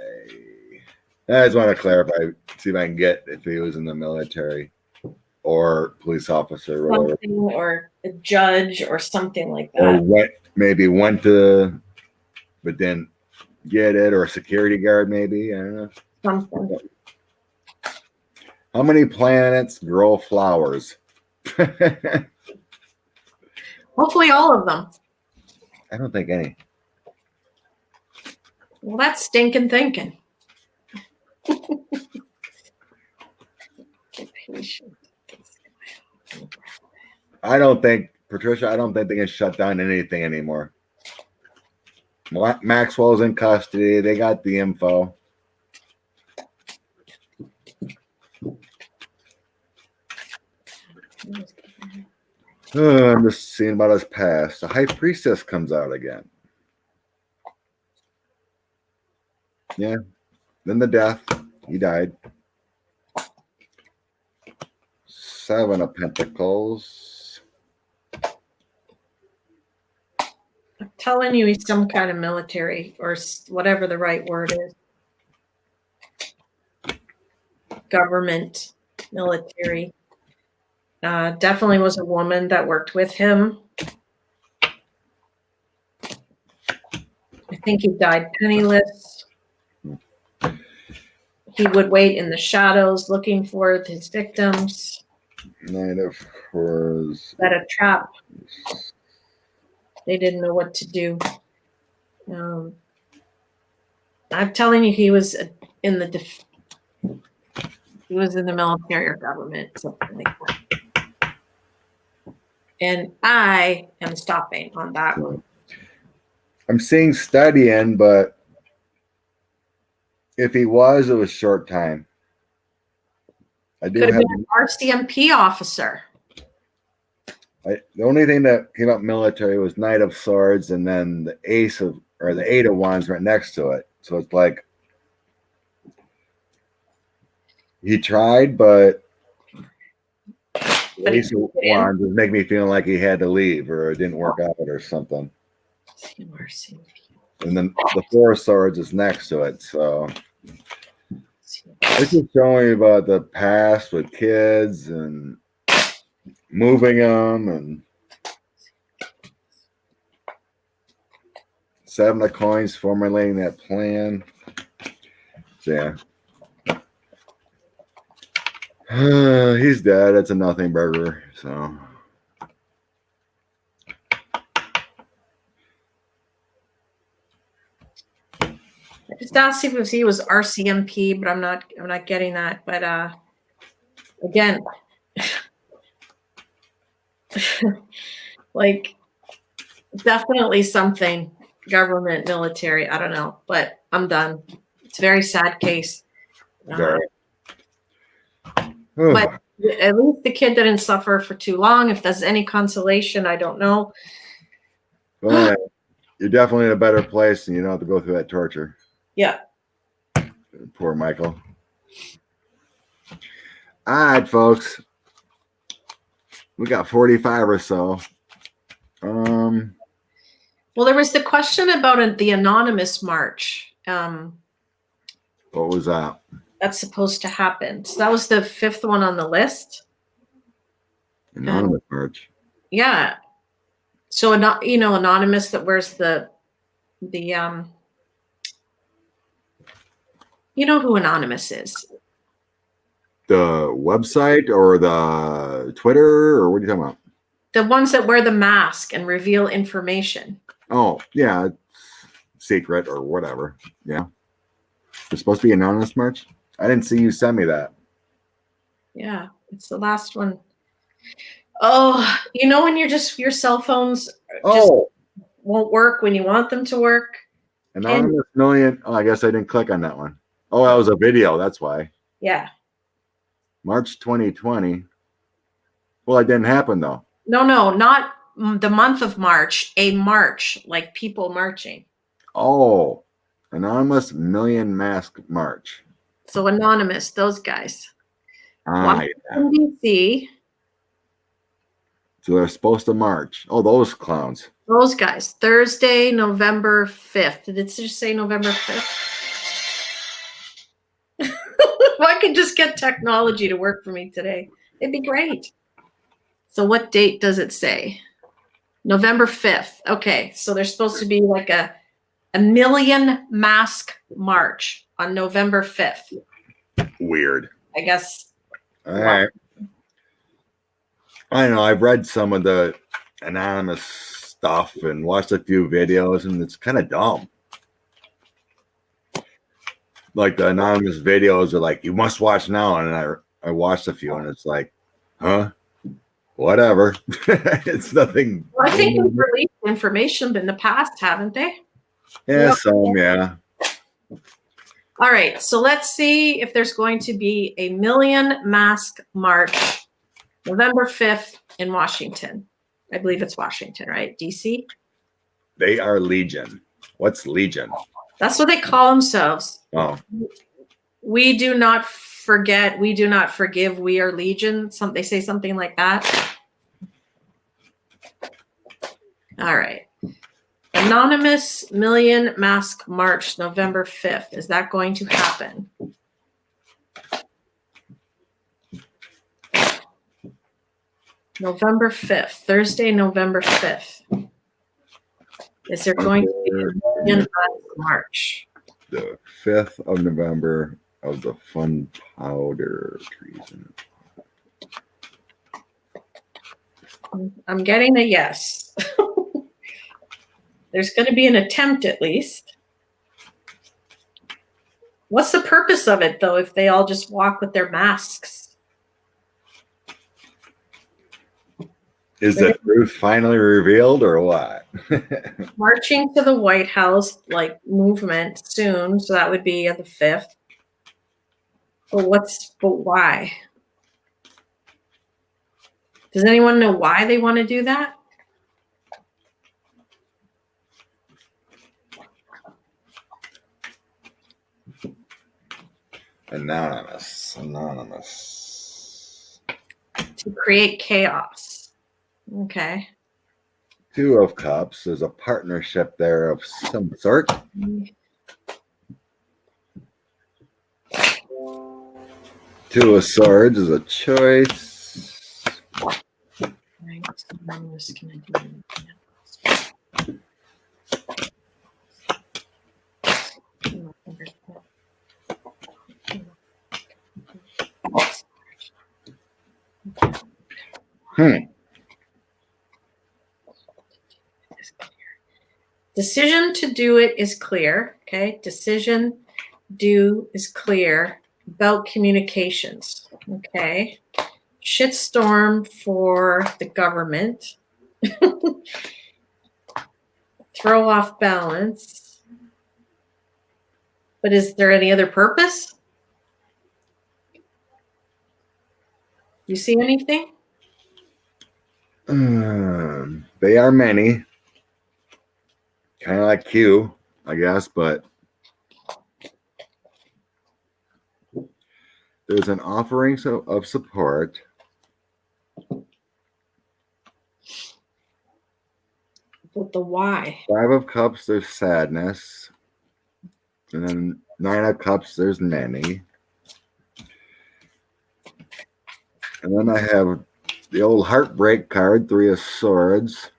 I just want to clarify, see if I can get if he was in the military or police officer or whatever. Something, or a judge or something like Or that. maybe went to, but didn't get it, or a security guard maybe. I don't know. Something. How many planets grow flowers? I Hopefully all of them. don't think any. Well, that's stinking thinking. I don't think, Patricia, I don't think they can shut down anything anymore. Maxwell's in custody. They got the info. I'm just seeing about his past. The High Priestess comes out again. Yeah. Then the death. He died. 7 of Pentacles. I'm telling you, he's some kind of military or whatever the right word is. Government, military. Definitely was a woman that worked with him. I think he died penniless. He would wait in the shadows looking for his victims. Knight of Swords. Set a trap. They didn't know what to do. I'm telling you, he was in the military or government, something like that. And I am stopping on that one. I'm seeing studying, but if he was, it was short time. I do Could have have been an RCMP officer. the only thing that came up military was Knight of Swords, and then the Ace of, or the 8 of Wands right next to it. So it's like he tried, but the Ace of Wands was making me feel like he had to leave or it didn't work out or something. And then the 4 of Swords is next to it. So it's just showing me about the past with kids and moving them, and 7 of Coins, formulating that plan. So yeah. He's dead. It's a nothing burger. So I just asked if he was RCMP, but I'm not getting that. But again, like definitely something government, military. I don't know, but I'm done. It's a very sad case. very. But at least the kid didn't suffer for too long. If there's any consolation, I don't know. Well, you're definitely in a better place, and you don't have to go through that torture. Yeah. Poor Michael. All right, folks. We got 45 or so. Well, there was the question about the anonymous march. What was that? That's supposed to happen. So that was the 5th one on the list. Anonymous march. Yeah. So anonymous that wears the you know who Anonymous is. The website or the Twitter, or what are you talking about? The ones that wear the mask and reveal information. Oh, yeah. Secret or whatever. Yeah. It's supposed to be anonymous march? I didn't see you send me that. Yeah, it's the last one. Oh, when you're just, your cell phones just won't work when you want them to work. Anonymous million. Oh, I guess I didn't click on that one. Oh, that was a video. That's why. Yeah. March 2020. Well, it didn't happen though. No, not the month of March. A march, like people marching. Oh, anonymous million mask march. So anonymous, those guys. Ah, in DC. So they're supposed to march. Oh, those clowns. Those guys. Thursday, November 5th. Did it just say November 5th? If I could just get technology to work for me today, it'd be great. So what date does it say? November 5th. Okay, so there's supposed to be like a million mask march on November 5th. Weird. I guess. All right. I know. I've read some of the anonymous stuff and watched a few videos, and it's kind of dumb. Like the anonymous videos are like, you must watch now. And I watched a few, and it's like, huh? Whatever. It's nothing. Well, I think they've released information in the past, haven't they? Yeah, some, yeah. All right, so let's see if there's going to be a million mask march November 5th in Washington. I believe it's Washington, right? DC? They are Legion. What's Legion? That's what they call themselves. Oh, We do not forget, we do not forgive, we are Legion. They say something like that. All right. Anonymous Million Mask March, November 5th. Is that going to happen? November 5th, Thursday, November 5th. Is there going to be a Million Mask March? the 5th of November of the Fun Powder Treason. I'm getting a yes. There's going to be an attempt at least. What's the purpose of it, though, if they all just walk with their masks? Is the truth finally revealed or what? Marching to the White House, like movement soon, so that would be on the 5th. But why? Does anyone know why they want to do that? Anonymous. To create chaos. Okay. 2 of Cups. There's a partnership there of some sort. 2 of Swords is a choice. Right, so I'm just gonna do Decision to do it is clear. Okay. Decision do is clear about communications. Okay. Shitstorm for the government. Throw off balance. But is there any other purpose? You see anything? They are many. Kind of like Q, I guess, but there's an offering of support. But the why? 5 of Cups, there's sadness. And then 9 of Cups, there's many. And then I have the old heartbreak card, 3 of Swords,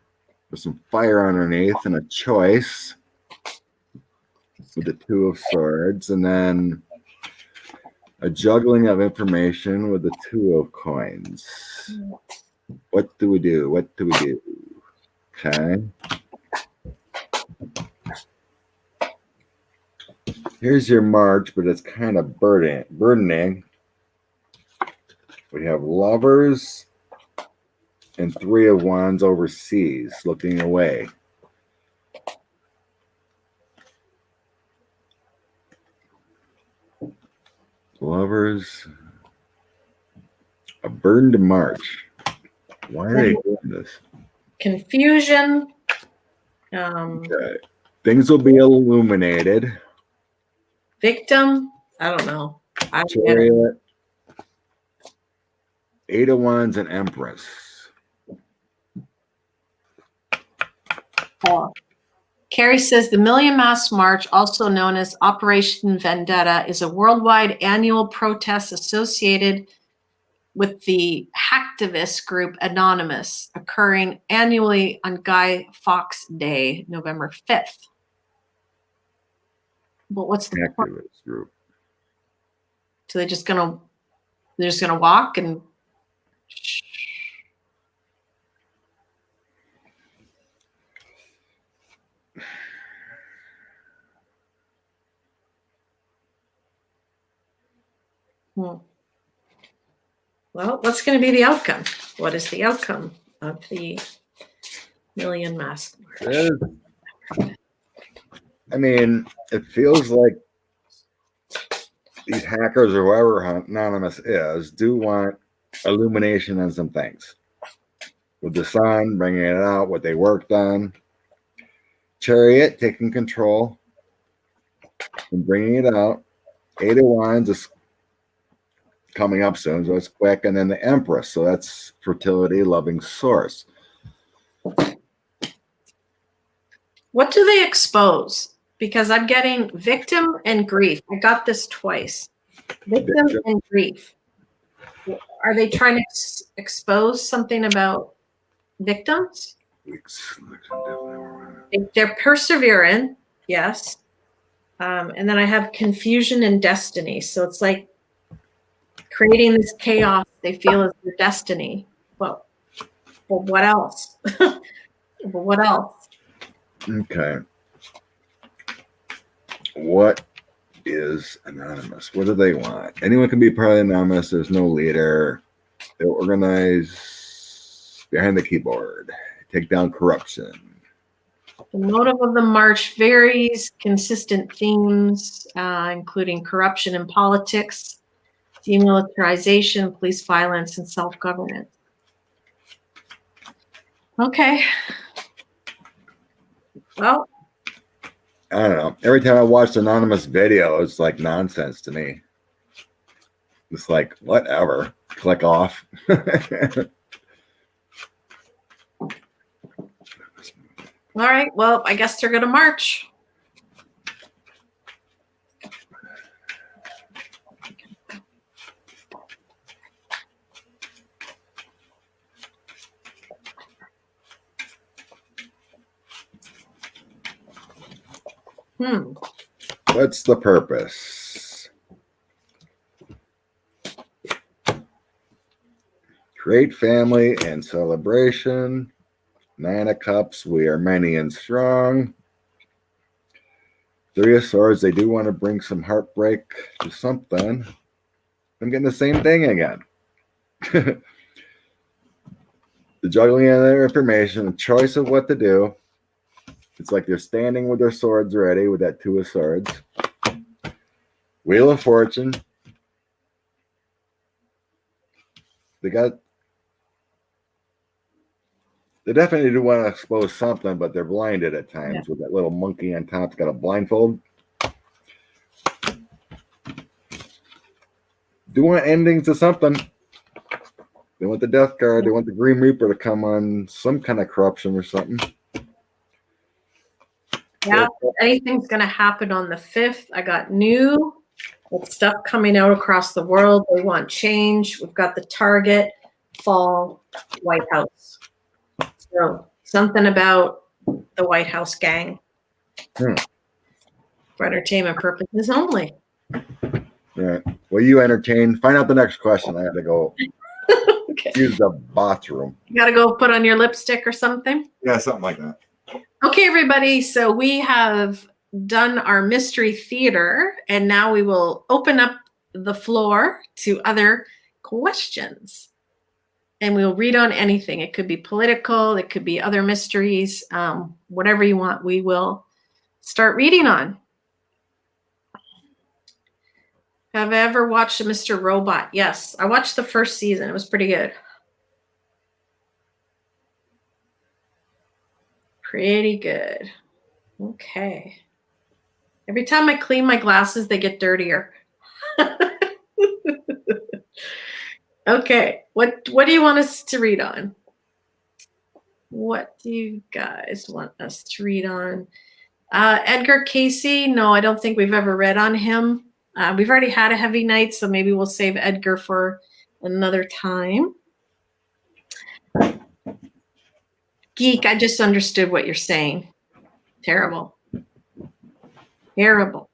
with some fire underneath and a choice with the 2 of Swords. And then a juggling of information with the 2 of Coins. What do we do? What do we do? Okay. Here's your march, but it's kind of burdening. We have Lovers and 3 of Wands overseas, looking away. Lovers, a burned march. Why are they doing this? Confusion. Okay. Things will be illuminated. Victim. I don't know. I don't get it. Chariot, 8 of Wands and Empress. Oh. Carrie says the Million Mask March, also known as Operation Vendetta, is a worldwide annual protest associated with the hacktivist group Anonymous, occurring annually on Guy Fawkes Day, November 5th. But what's the point? Activist group. So they're just gonna walk and Well, what's going to be the outcome? What is the outcome of the Million Mask March? I mean, it feels like these hackers or whoever Anonymous is do want illumination on some things. With the sun, bringing it out, what they worked on. Chariot taking control and bringing it out. Eight of Wands is coming up soon, so it's quick. And then the Empress, so that's fertility, loving source. What do they expose? Because I'm getting victim and grief. I got this twice. Victim and grief. Are they trying to expose something about victims? They're persevering, yes. And then I have confusion and destiny. So it's like creating this chaos they feel is their destiny. Well, what else? What else? Okay. What is Anonymous? What do they want? Anyone can be part of Anonymous. There's no leader. They organize behind the keyboard, take down corruption. The motive of the march varies. Consistent themes, including corruption in politics, demilitarization, police violence, and self-governance. Okay. Well, I don't know. Every time I watch Anonymous video, it's like nonsense to me. It's like, whatever. Click off. all right. Well, I guess they're going to march. What's the purpose? Create family and celebration. Nine of Cups, we are many and strong. Three of Swords, they do want to bring some heartbreak to something. I'm getting the same thing again. The juggling of their information, the choice of what to do. It's like they're standing with their swords ready with that Two of Swords. Wheel of Fortune. They definitely do want to expose something, but they're blinded at times with that little monkey on top's got a blindfold. Do want endings to something. They want the Death card. They want the Green Reaper to come on some kind of corruption or something. Yeah, if anything's going to happen on the 5th. I got new with stuff coming out across the world. They want change. We've got the Target, Fall, White House. So something about the White House gang. For entertainment purposes only. Right. Well, you entertain. Find out the next question. I have to go Okay. use the bathroom. You got to go put on your lipstick or something? Yeah, something like that. Okay, everybody. So we have done our mystery theater, and now we will open up the floor to other questions. And we'll read on anything. It could be political. It could be other mysteries. Whatever you want, we will start reading on. Have I ever watched Mr. Robot? Yes, I watched the first season. It was pretty good. Pretty good. Okay. Every time I clean my glasses, they get dirtier. Okay. What do you want us to read on? What do you guys want us to read on? Edgar Casey? No, I don't think we've ever read on him. We've already had a heavy night, so maybe we'll save Edgar for another time. Geek, I just understood what you're saying. Terrible. Terrible.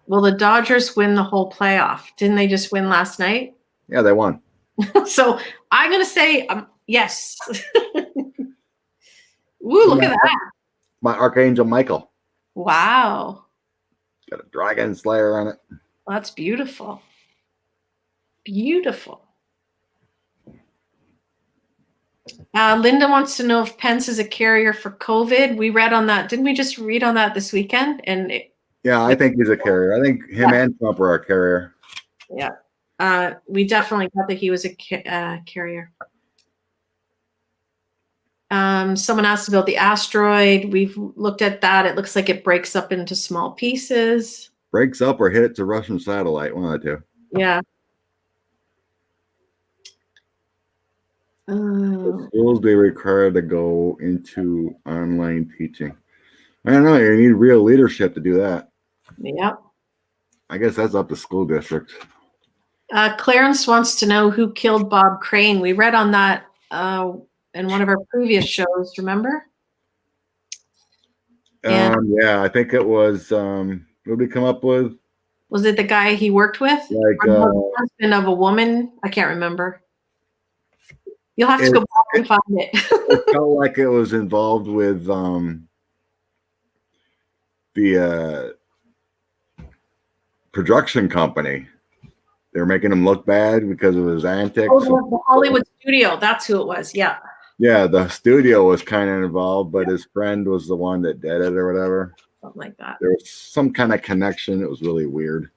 Will the Dodgers win the whole playoff? Didn't they just win last night? Yeah, they won. So I'm going to say yes. Ooh, look at that. My Archangel Michael. Wow. Got a dragon slayer on it. Well, that's beautiful. Beautiful. Linda wants to know if Pence is a carrier for COVID. We read on that. Didn't we just read on that this weekend? Yeah, I think he's a carrier. I think him and Trump are a carrier. Yeah. We definitely got that he was a carrier. Someone asked about the asteroid. We've looked at that. It looks like it breaks up into small pieces. Breaks up or hit a Russian satellite, one of the two. Yeah. Schools be required to go into online teaching. I don't know. You need real leadership to do that. Yep. I guess that's up to school districts. Clarence wants to know who killed Bob Crane. We read on that in one of our previous shows, remember? Yeah, I think it was, what did we come up with? Was it the guy he worked with? Like, the husband of a woman? I can't remember. You'll have to go back and find it. It felt like it was involved with the production company. They were making him look bad because of his antics. Oh, the Hollywood studio. That's who it was. Yeah. Yeah, the studio was kind of involved, but his friend was the one that did it or whatever. Something like that. There was some kind of connection. It was really weird.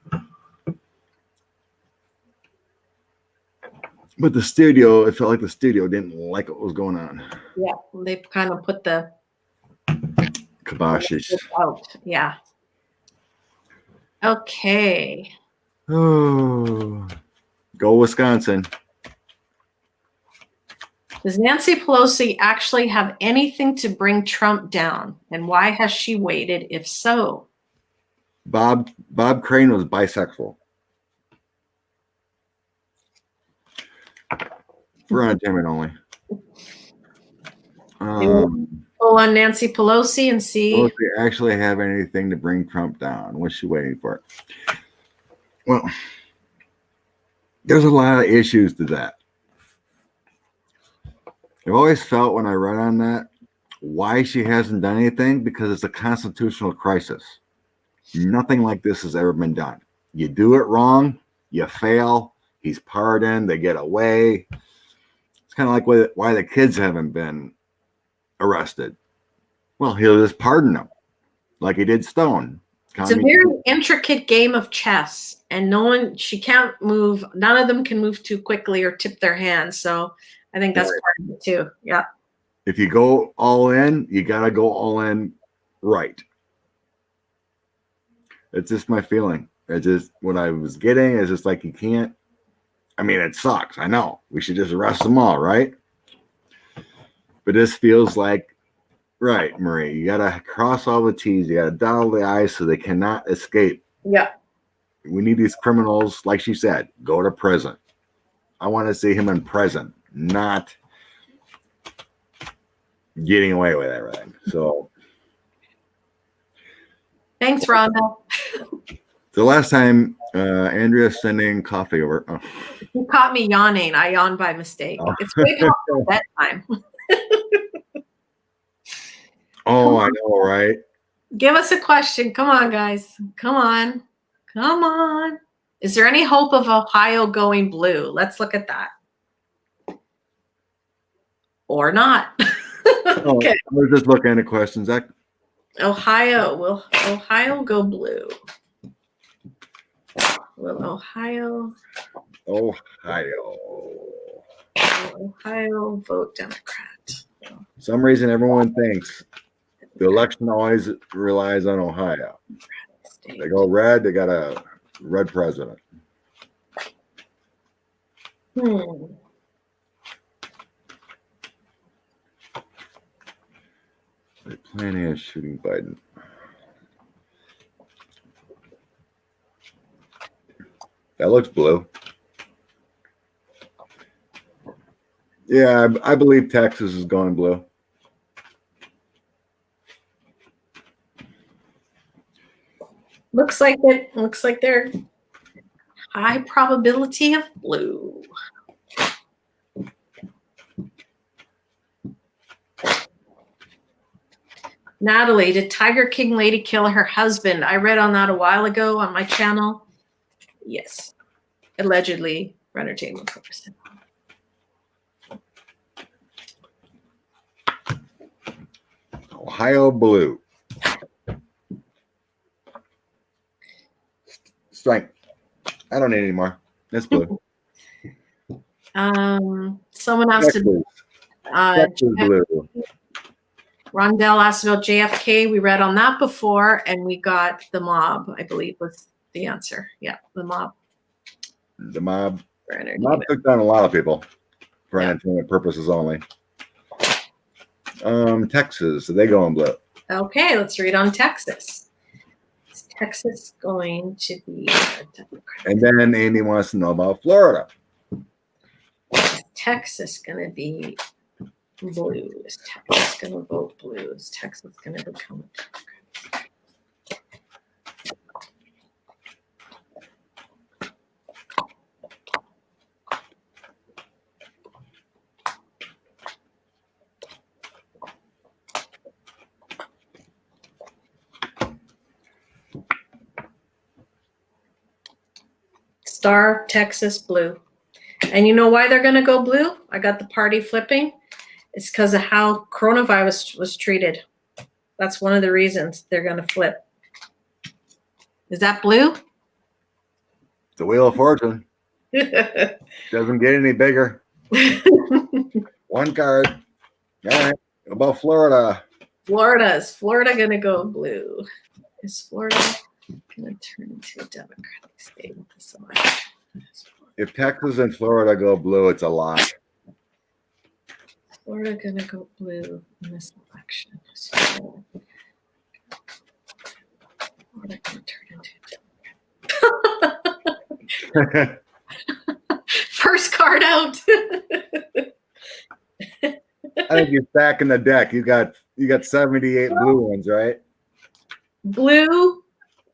But the studio, it felt like the studio didn't like what was going on. Yeah, they kind of put the kiboshes out. Yeah. Okay. Oh, go Wisconsin. Does Nancy Pelosi actually have anything to bring Trump down? And why has she waited, if so? Bob Crane was bisexual. For entertainment only. Pull on Nancy Pelosi and see. Will they actually have anything to bring Trump down? What's she waiting for? Well, there's a lot of issues to that. I've always felt when I read on that, why she hasn't done anything, because it's a constitutional crisis. Nothing like this has ever been done. You do it wrong, you fail, he's pardoned, they get away. It's kind of like why the kids haven't been arrested. Well, he'll just pardon them, like he did Stone. It's a very intricate game of chess, and she can't move. None of them can move too quickly or tip their hands. So I think that's part of it too. Yeah. If you go all in, you got to go all in right. It's just my feeling. It's just what I was getting is just like you can't. I mean, it sucks. I know. We should just arrest them all, right? But this feels like, right, Marie, you got to cross all the T's. You got to dot all the I's so they cannot escape. Yeah. We need these criminals, like she said, go to prison. I want to see him in prison, not getting away with everything. So. Thanks, Rhonda. The last time Andrea sending coffee over. Oh. You caught me yawning. I yawned by mistake. Oh. It's way past bedtime. Oh, I know, right? Give us a question. Come on, guys. Come on. Come on. Is there any hope of Ohio going blue? Let's look at that. Or not. Okay. We're just looking at the questions. Ohio. Will Ohio go blue? Will Ohio vote Democrat? For some reason, everyone thinks the election always relies on Ohio. They go red, they got a red president. Hmm. The plan is shooting Biden. That looks blue. Yeah, I believe Texas is going blue. Looks like it. Looks like they're high probability of blue. Natalie, did Tiger King lady kill her husband? I read on that a while ago on my channel. Yes, allegedly for entertainment purposes. Ohio blue. Strength. I don't need any more. That's blue. Someone asked Texas. Texas blue. Rondell asked about JFK. We read on that before, and we got the mob, I believe, was the answer. Yeah, the mob. The mob. For The mob took down a lot of people for entertainment purposes only. Texas, they going blue. Okay, let's read on Texas. Is Texas going to be a Democrat? And then Amy wants to know about Florida. Is Texas going to be blue? Is Texas going to vote blue? Is Texas going to become a Democrat? Star Texas blue. And you know why they're going to go blue? I got the party flipping. It's because of how coronavirus was treated. That's one of the reasons they're going to flip. Is that blue? The Wheel of Fortune doesn't get any bigger. One card. All right. About Florida. Is Florida going to go blue? Is Florida going to turn into a Democratic state with this election? If Texas and Florida go blue, it's a lock. Florida going to go blue in this election. Florida going to turn into a Democrat. First card out. I think you're stacking the deck. You got 78 blue ones, right? Blue,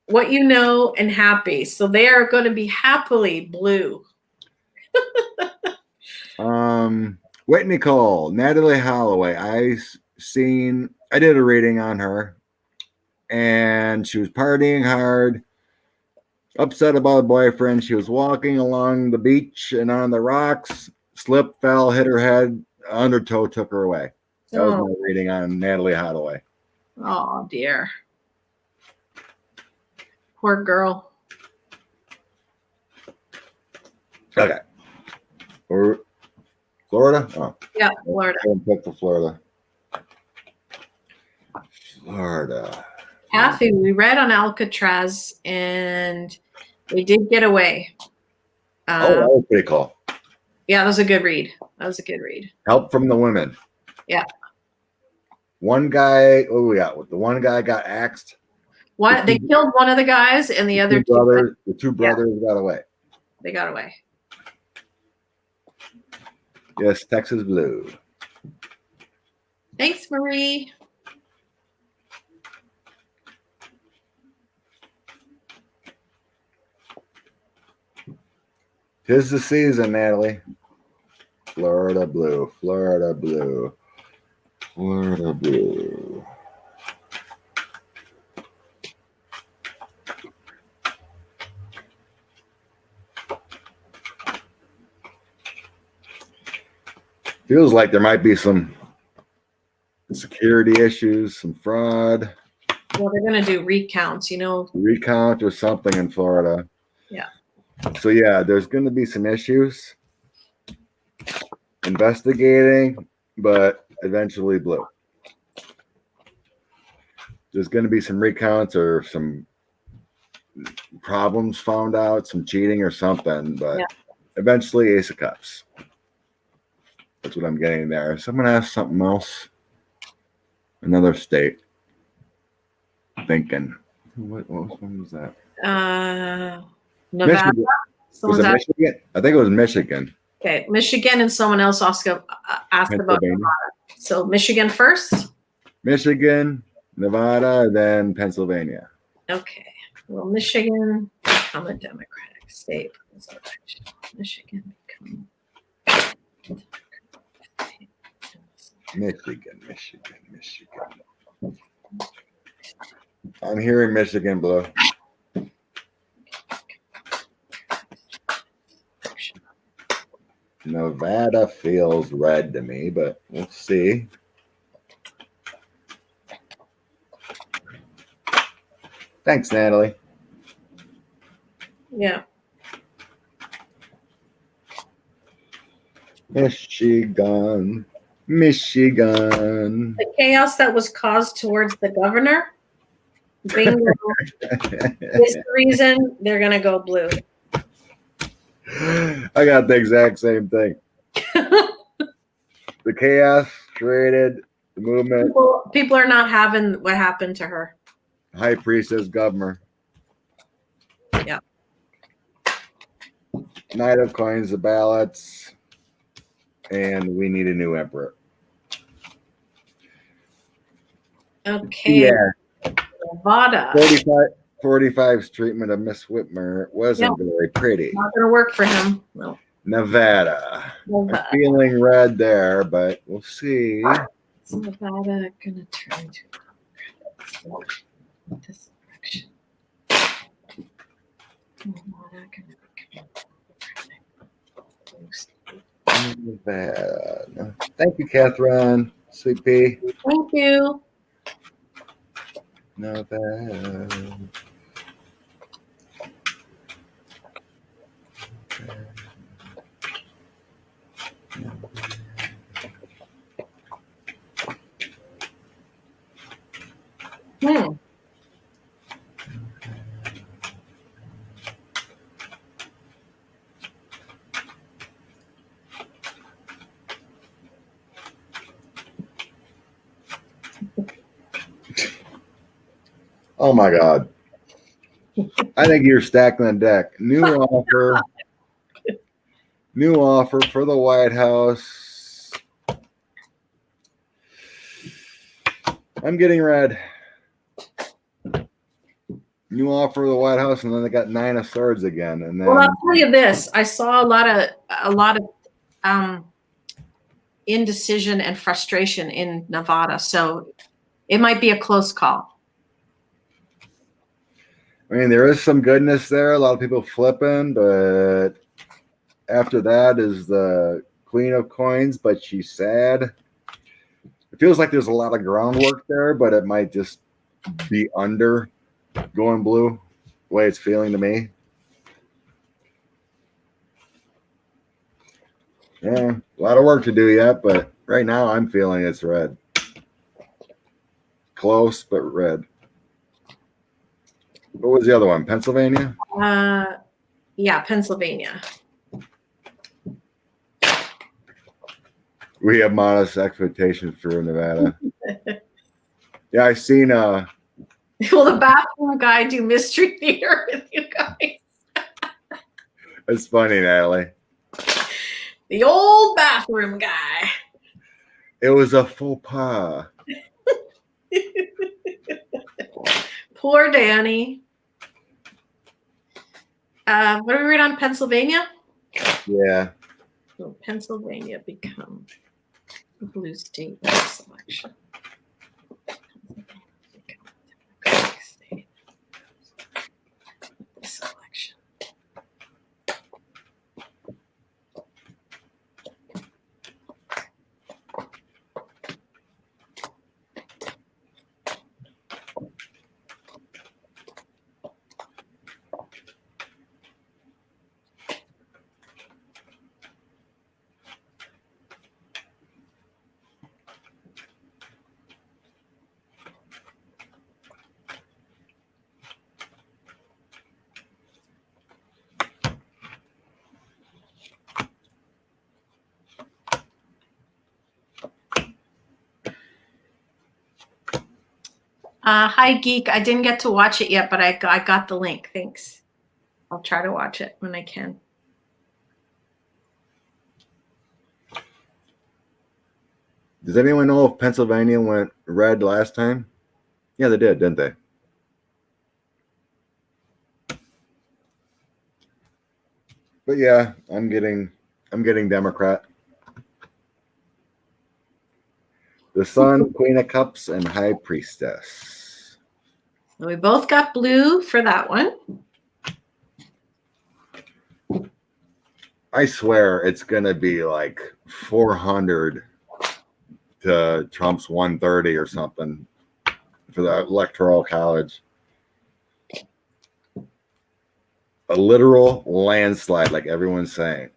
what you know, and happy. So they are going to be happily blue. Whitney Cole, Natalie Holloway. I did a reading on her, and she was partying hard, upset about a boyfriend. She was walking along the beach and on the rocks, slipped, fell, hit her head, undertow took her away. That was my reading on Natalie Holloway. Oh dear. Poor girl. Okay. Or Florida? Oh. Yeah, Florida. Pick for Florida. Florida. Kathy, we read on Alcatraz and we did get away. That was pretty cool. Yeah, that was a good read. Help from the women. Yeah. One guy, the one guy got axed. They killed one of the guys and the other the two brothers got away. They got away. Yes, Texas blue. Thanks, Marie. Tis the season, Natalie. Florida blue. Florida blue. Florida blue. Feels like there might be some security issues, some fraud. Well, they're going to do recounts, Recount or something in Florida. Yeah. So, yeah, there's going to be some issues. Investigating, but eventually blue. There's going to be some recounts or some problems found out, some cheating or something, but eventually Ace of Cups. That's what I'm getting there. Someone asked something else. Another state. Thinking. What one was that? Nevada. Michigan. Was Someone's it asked, Michigan? I think it was Michigan. okay, Michigan, and someone else also asked about Pennsylvania. Nevada. So Michigan first. Michigan, Nevada, then Pennsylvania. Okay. Will Michigan become a Democratic state? Michigan become Michigan. I'm hearing Michigan, Blue. Nevada feels red to me, but we'll see. Thanks, Natalie. Yeah. Michigan. The chaos that was caused towards the governor. Bingo. Is the reason they're gonna go blue. I got the exact same thing. The chaos created the movement. People are not having what happened to her. High priestess, governor. Yeah. Knight of coins, the ballots, and we need a new emperor. Okay. Yeah. Nevada. 45's treatment of Miss Whitmer wasn't very pretty. Not gonna work for him. No. Nevada. I'm feeling red there, but we'll see. Is Nevada gonna turn to this election? Nevada gonna become Nevada. Thank you, Catherine. Sweet pea. Thank you. Nevada. Oh my God. I think you're stacking the deck. New offer for the White House. I'm getting red. New offer for the White House, and then they got 9 of Swords again. And then, well, I'll tell you this: I saw a lot of indecision and frustration in Nevada, so it might be a close call. I mean, there is some goodness there. A lot of people flipping, but after that is the Queen of Coins, but she's sad. It feels like there's a lot of groundwork there, but it might just be under going blue, the way it's feeling to me. Yeah, a lot of work to do yet, but right now I'm feeling it's red. Close, but red. What was the other one? Pennsylvania? Yeah, Pennsylvania. We have modest expectations for Nevada. Yeah, I seen Will the bathroom guy do mystery theater with you guys? It's funny, Natalie. The old bathroom guy. It was a faux pas. Poor Danny. What do we read on Pennsylvania? Yeah. Will Pennsylvania become a blue state in this election? This election. Hi, Geek. I didn't get to watch it yet, but I got the link. Thanks. I'll try to watch it when I can. Does anyone know if Pennsylvania went red last time? Yeah, they did, didn't they? But yeah, I'm getting Democrat. The Sun, Queen of Cups, and High Priestess. So we both got blue for that one. I swear it's gonna be like 400 to Trump's 130 or something for the Electoral College. A literal landslide, like everyone's saying.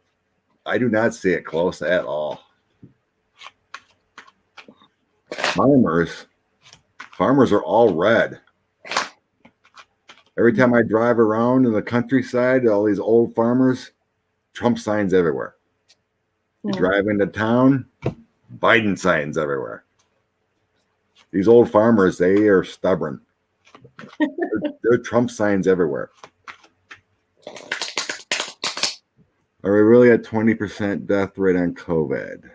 I do not see it close at all. Farmers are all red. Every time I drive around in the countryside, all these old farmers, Trump signs everywhere. You drive into town, Biden signs everywhere. These old farmers, they are stubborn. There are Trump signs everywhere. Are we really at 20% death rate on COVID?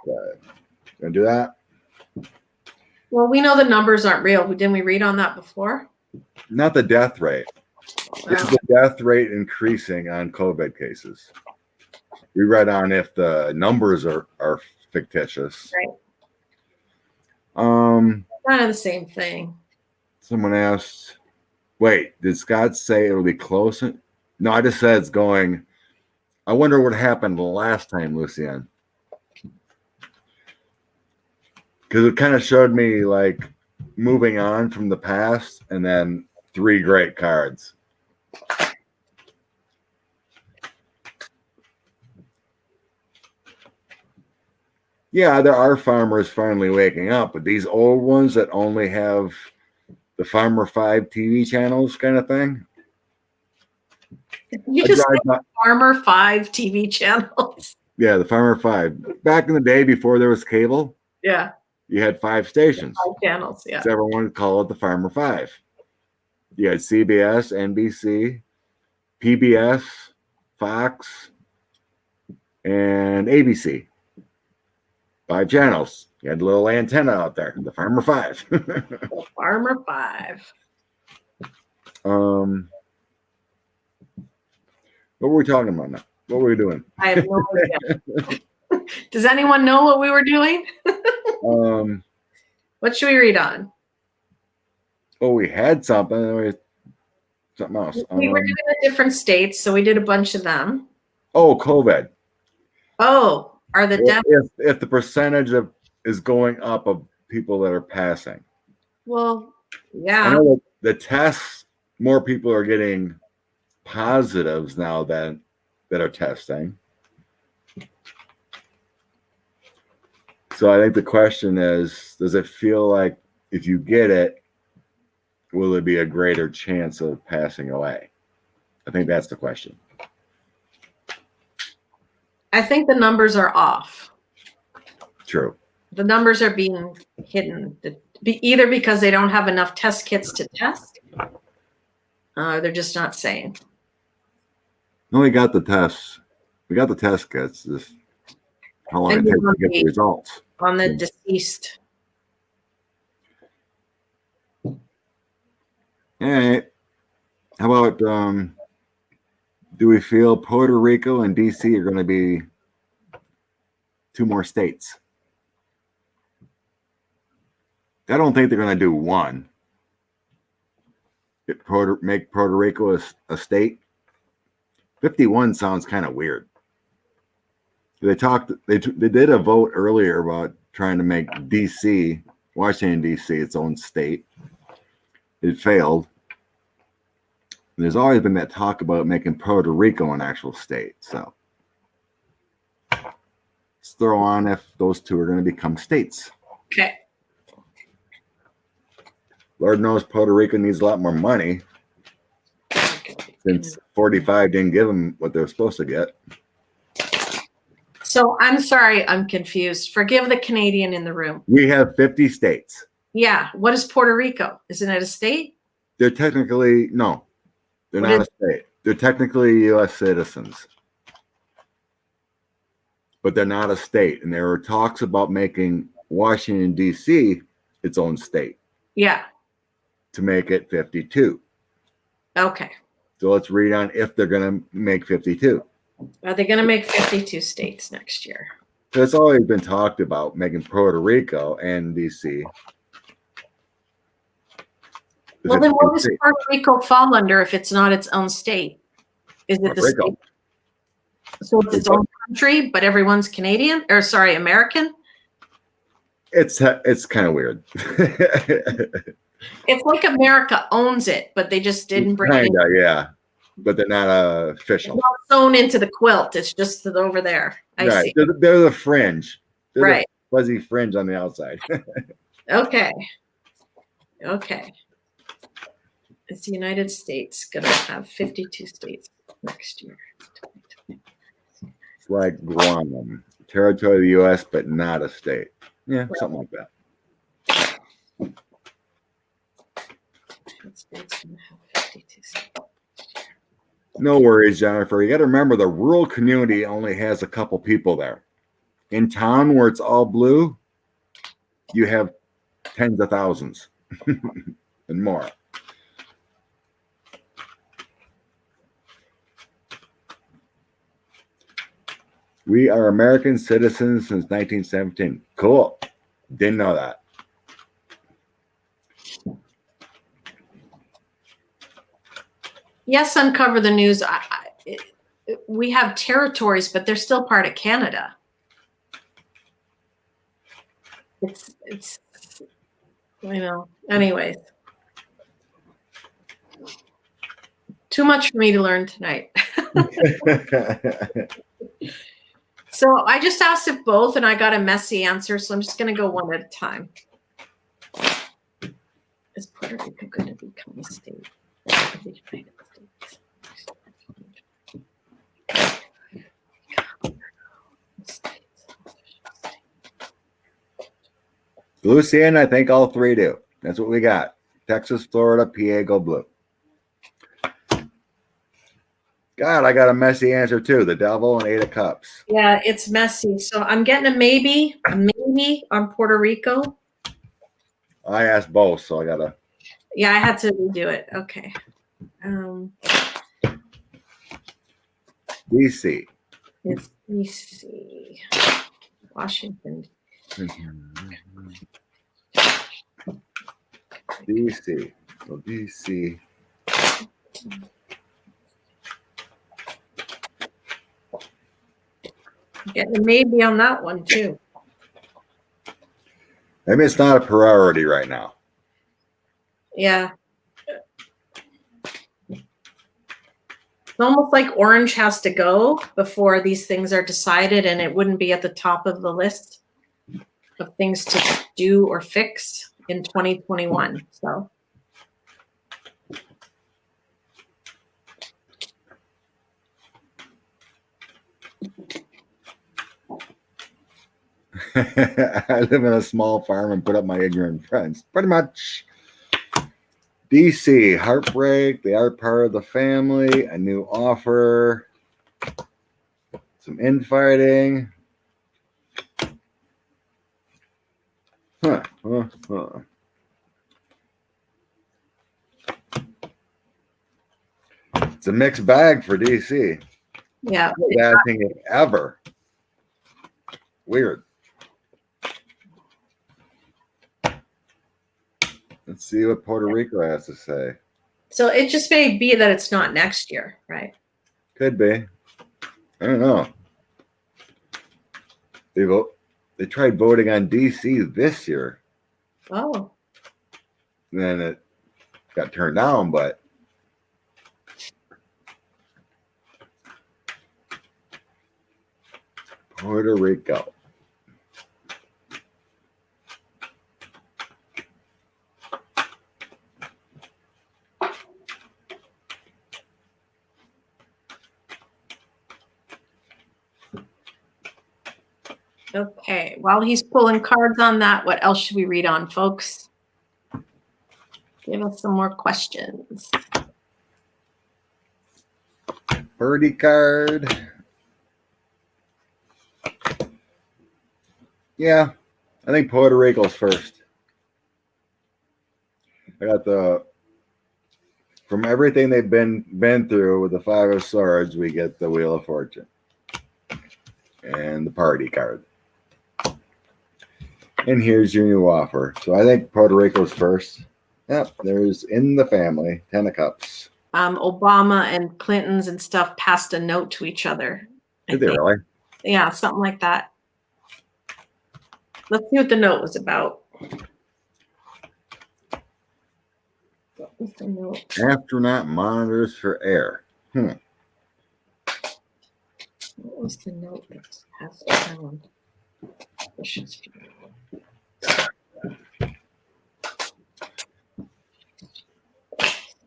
Okay. Gonna do that? Well, we know the numbers aren't real. Didn't we read on that before? Not the death rate. Is the death rate increasing on COVID cases? We read on if the numbers are fictitious. Right. Kind of the same thing. Someone asked, wait, did Scott say it'll be close? No, I just said it's going. I wonder what happened last time, Lucian. Because it kind of showed me like moving on from the past and then 3 great cards. Yeah, there are farmers finally waking up, but these old ones that only have the Farmer 5 TV channels kind of thing. You just Farmer 5 TV channels. Yeah, the Farmer 5. Back in the day before there was cable. Yeah. You had 5 stations. 5 channels, yeah. So everyone would call it the Farmer 5. You had CBS, NBC, PBS, Fox, and ABC. 5 channels. You had a little antenna out there, the Farmer 5. The Farmer 5. What were we talking about now? What were we doing? I have no idea. Does anyone know what we were doing? What should we read on? Oh, we had something. Something else. We were doing the different states, so we did a bunch of them. Oh, COVID. Oh, are the deaths? If the percentage is going up of people that are passing. Well, yeah. I know the tests, more people are getting positives now that are testing. So I think the question is, does it feel like if you get it, will there be a greater chance of passing away? I think that's the question. I think the numbers are off. True. The numbers are being hidden, either because they don't have enough test kits to test, they're just not saying. No, we got the tests. We got the test kits. Just how long it takes to get the results. On the deceased. All right. How about do we feel Puerto Rico and DC are going to be 2 more states? I don't think they're going to do 1. Make Puerto Rico a state. 51 sounds kind of weird. They did a vote earlier about trying to make DC, Washington DC, its own state. It failed. There's always been that talk about making Puerto Rico an actual state. So let's throw on if those 2 are going to become states. Okay. Lord knows Puerto Rico needs a lot more money since 45 didn't give them what they were supposed to get. So I'm sorry, I'm confused. Forgive the Canadian in the room. We have 50 states. Yeah. What is Puerto Rico? Isn't it a state? They're technically, no, they're What not is- a state. They're technically U.S. citizens, but they're not a state. And there were talks about making Washington, D.C. its own state Yeah. to make it 52. Okay. So let's read on if they're going to make 52. Are they going to make 52 states next year? So it's always been talked about making Puerto Rico and D.C. Well, then what does Puerto Rico fall under if it's not its own state? Is it the Rico. state? So it's its own country, but everyone's Canadian, or sorry, American? It's kind of weird. It's like America owns it, but they just didn't bring it in. Kinda, yeah. But they're not official. It's not sewn into the quilt. It's just over there. I Right. see. They're the fringe. They're Right. the fuzzy fringe on the outside. Okay. Okay. It's the United States going to have 52 states next year. It's like Guam, territory of the U.S., but not a state. Yeah, something like that. It's going to have 52 states. No worries, Jennifer. You got to remember the rural community only has a couple people there. In town where it's all blue, you have tens of thousands and more. We are American citizens since 1917. Cool. Didn't know that. Yes, Uncover the News. We have territories, but they're still part of Canada. It's anyways. Too much for me to learn tonight. So I just asked if both, and I got a messy answer, so I'm just going to go one at a time. Is Puerto Rico going to become a state of the United States? Lucian, I think all three do. That's what we got. Texas, Florida, PA, go blue. God, I got a messy answer too. The devil and 8 of cups. Yeah, it's messy. So I'm getting a maybe on Puerto Rico. I asked both, so I got to. Yeah, I had to redo it. Okay. DC. It's DC. Washington. DC. So DC. Getting a maybe on that one too. Maybe it's not a priority right now. Yeah. It's almost like orange has to go before these things are decided, and it wouldn't be at the top of the list of things to do or fix in 2021. So I live in a small farm and put up my ignorant friends. Pretty much. DC, heartbreak, they are part of the family, a new offer, some infighting. Huh. It's a mixed bag for DC. yeah. Bad thing ever. Weird. Let's see what Puerto Rico has to say. So it just may be that it's not next year, right? Could be. I don't know. They tried voting on DC this year. Oh. And then it got turned down, but Puerto Rico. Okay, while he's pulling cards on that, what else should we read on, folks? Give us some more questions. Birdie card. Yeah, I think Puerto Rico's first. I got from everything they've been through with the Five of Swords, we get the Wheel of Fortune and the party card. And here's your new offer. So I think Puerto Rico's first. Yep, there's in the family, 10 of Cups. Obama and Clintons and stuff passed a note to each other. Did they really? Yeah, something like that. Let's see what the note was about. What was the note? Astronaut monitors for air. What was the note that was passed around?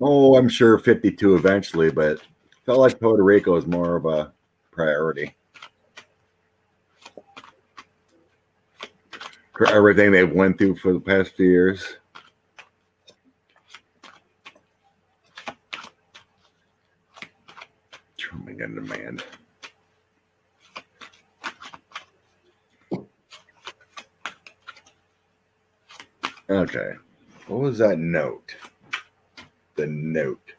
Oh, I'm sure 52 eventually, but felt like Puerto Rico is more of a priority. For everything they've went through for the past few years. Trumping in demand. Okay. What was that note? The note.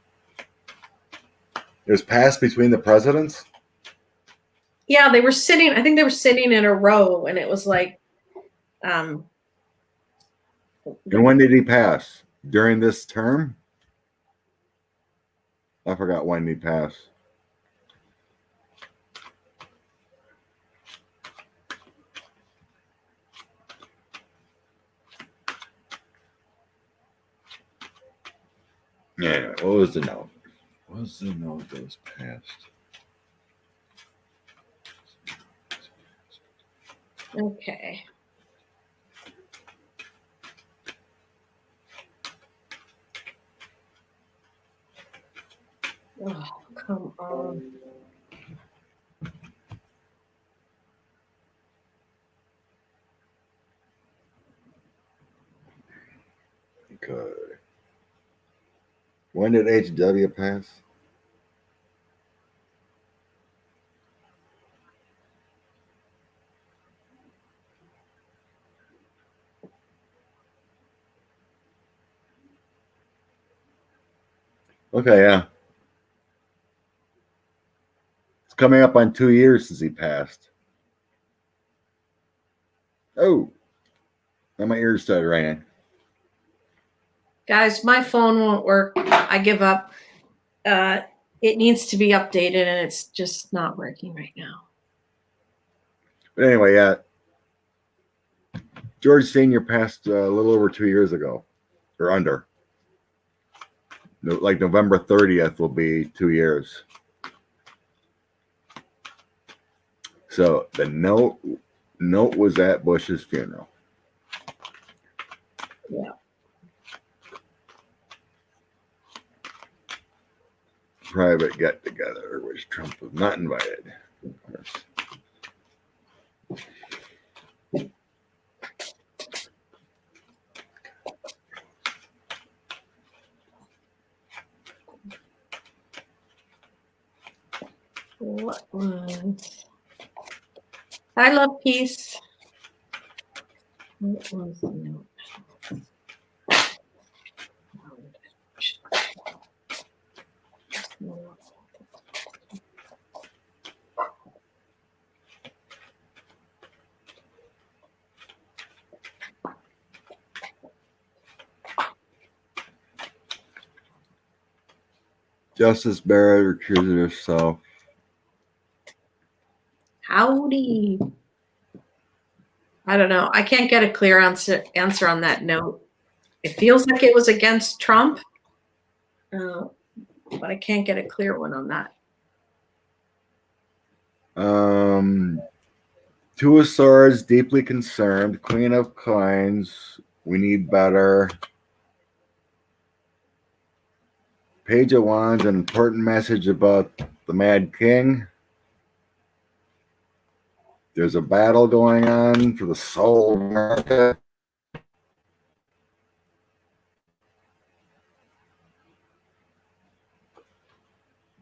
It was passed between the presidents? Yeah, they were sitting, I think they were sitting in a row, and it was like, And when did he pass? During this term? I forgot when he passed. Yeah, what was the note? What was the note that was passed? okay. Oh, come on. Good. When did HW pass? Okay, yeah. It's coming up on 2 years since he passed. Oh, and my ears started ringing. Guys, my phone won't work. I give up. It needs to be updated, and it's just not working right now. But anyway, yeah. George Sr. passed a little over 2 years ago, or under. Like November 30th will be 2 years. So the note was at Bush's funeral. Yeah. Private get together, which Trump was not invited. What was? I love peace. What was the note? Justice Barrett recused herself. Howdy. I don't know. I can't get a clear answer on that note. It feels like it was against Trump, but I can't get a clear one on that. Two of Swords, deeply concerned. Queen of Coins, we need better. Page of Wands, an important message about the Mad King. There's a battle going on for the soul of America.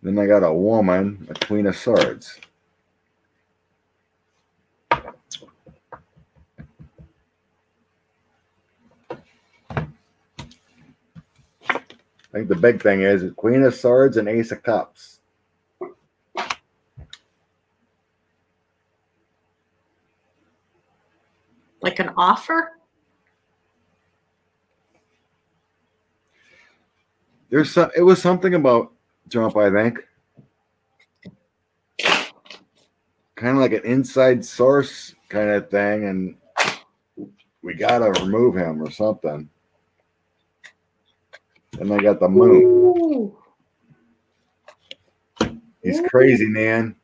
Then I got a woman, a Queen of Swords. I think the big thing is Queen of Swords and Ace of Cups. Like an offer? It was something about Trump, I think. Kind of like an inside source kind of thing, and we gotta remove him or something. And I got the moon. Ooh. He's crazy, man.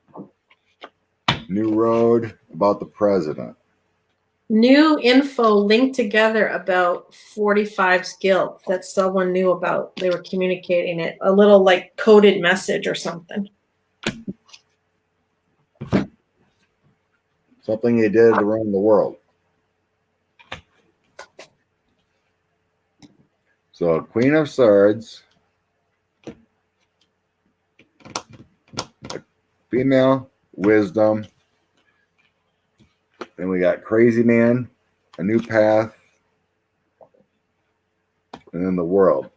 New road about the president. New info linked together about 45's guilt that someone knew about. They were communicating it. A little like coded message or something. Something he did around the world. So Queen of Swords. Female wisdom. Then we got Crazy Man, a new path, and then the world.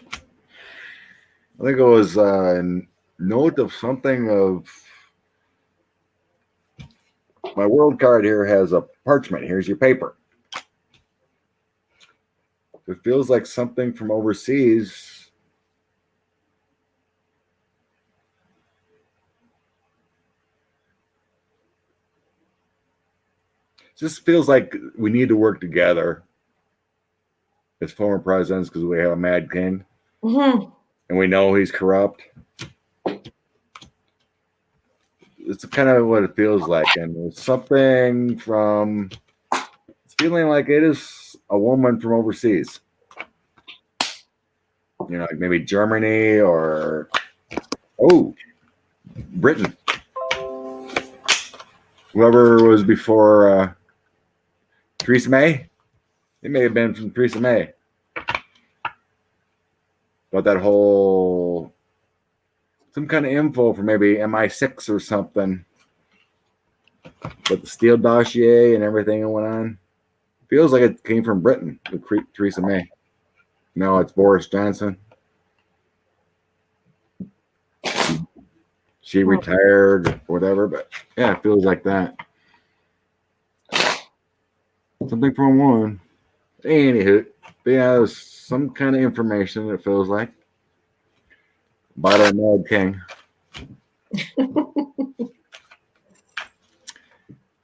I think it was a note of something of my world card here has a parchment. Here's your paper. It feels like something from overseas. Just feels like we need to work together as former presidents because we have a mad king. Mm-hmm. And we know he's corrupt. It's kind of what it feels like. And there's something from, it's feeling like it is a woman from overseas. You know, like maybe Germany or, Britain. Whoever was before Theresa May. It may have been from Theresa May. But that whole, some kind of info for maybe MI6 or something. But the Steele dossier and everything that went on. Feels like it came from Britain with Theresa May. No, it's Boris Johnson. She retired or whatever, but yeah, it feels like that. Something from one. Anywho, yeah, there's some kind of information, it feels like, about our Mad King.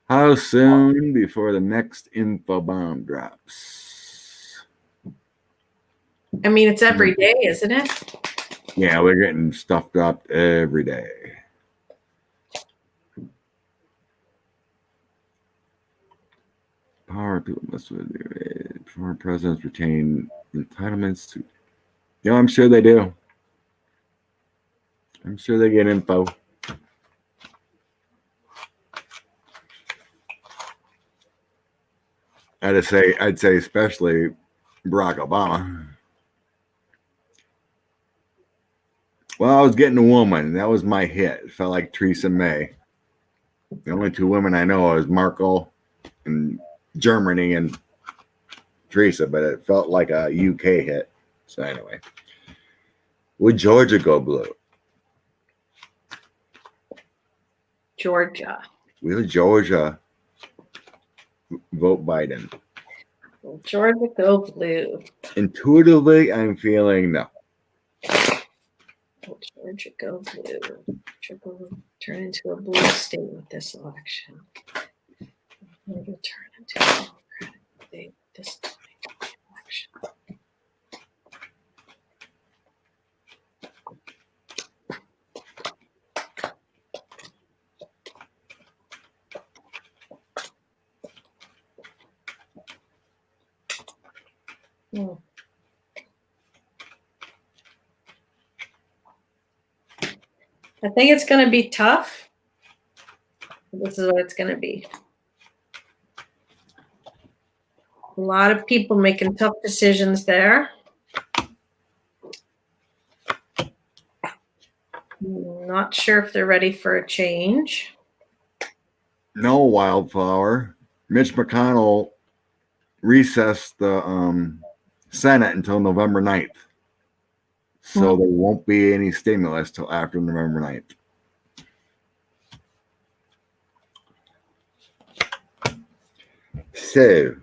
How soon before the next info bomb drops? I mean, it's every day, isn't it? Yeah, we're getting stuff dropped every day. Power people must former presidents retain entitlements to. Yeah, I'm sure they do. I'm sure they get info. I'd say especially Barack Obama. Well, I was getting a woman. That was my hit. It felt like Theresa May. The only two women I know is Merkel and Germany and Theresa, but it felt like a UK hit. So anyway, would Georgia go blue? Georgia. Will Georgia vote Biden? Will Georgia go blue? Intuitively, I'm feeling no. Will Georgia go blue? Georgia will turn into a blue state with this election. Will turn into a Democratic state this election. I think it's going to be tough. This is what it's going to be. A lot of people making tough decisions there. Not sure if they're ready for a change. No, Wildflower. Mitch McConnell recessed the Senate until November 9th. So there won't be any stimulus till after November 9th. So,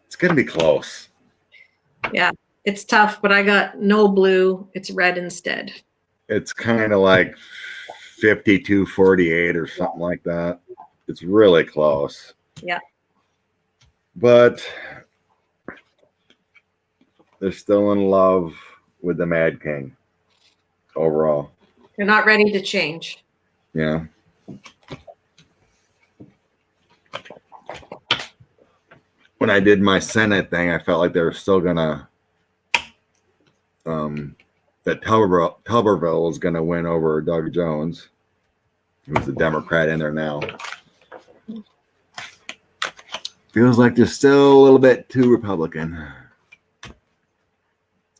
it's going to be close. Yeah, it's tough, but I got no blue. It's red instead. It's kind of like 52-48 or something like that. It's really close. Yeah. But they're still in love with the Mad King overall. They're not ready to change. Yeah. When I did my Senate thing, I felt like they were still gonna that Tuberville was gonna win over Doug Jones, who's a Democrat in there now. Feels like they're still a little bit too Republican.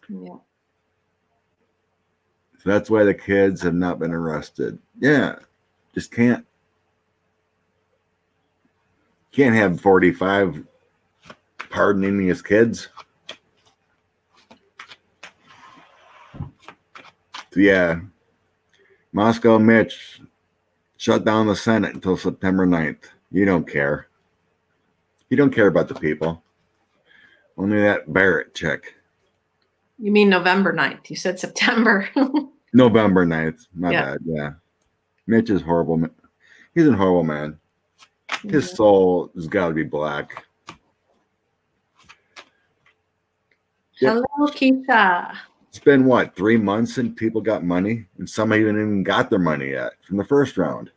Yeah. So that's why the kids have not been arrested. Yeah. Just can't have 45 pardoning his kids. So yeah, Moscow Mitch shut down the Senate until September 9th. You don't care. You don't care about the people. Only that Barrett chick. You mean November 9th? You said September. November 9th. My Yeah. bad. Yeah. Mitch is horrible. He's a horrible man. His soul has got to be black. Hello, Keisha. It's been what, 3 months since people got money, and some haven't even got their money yet from the first round.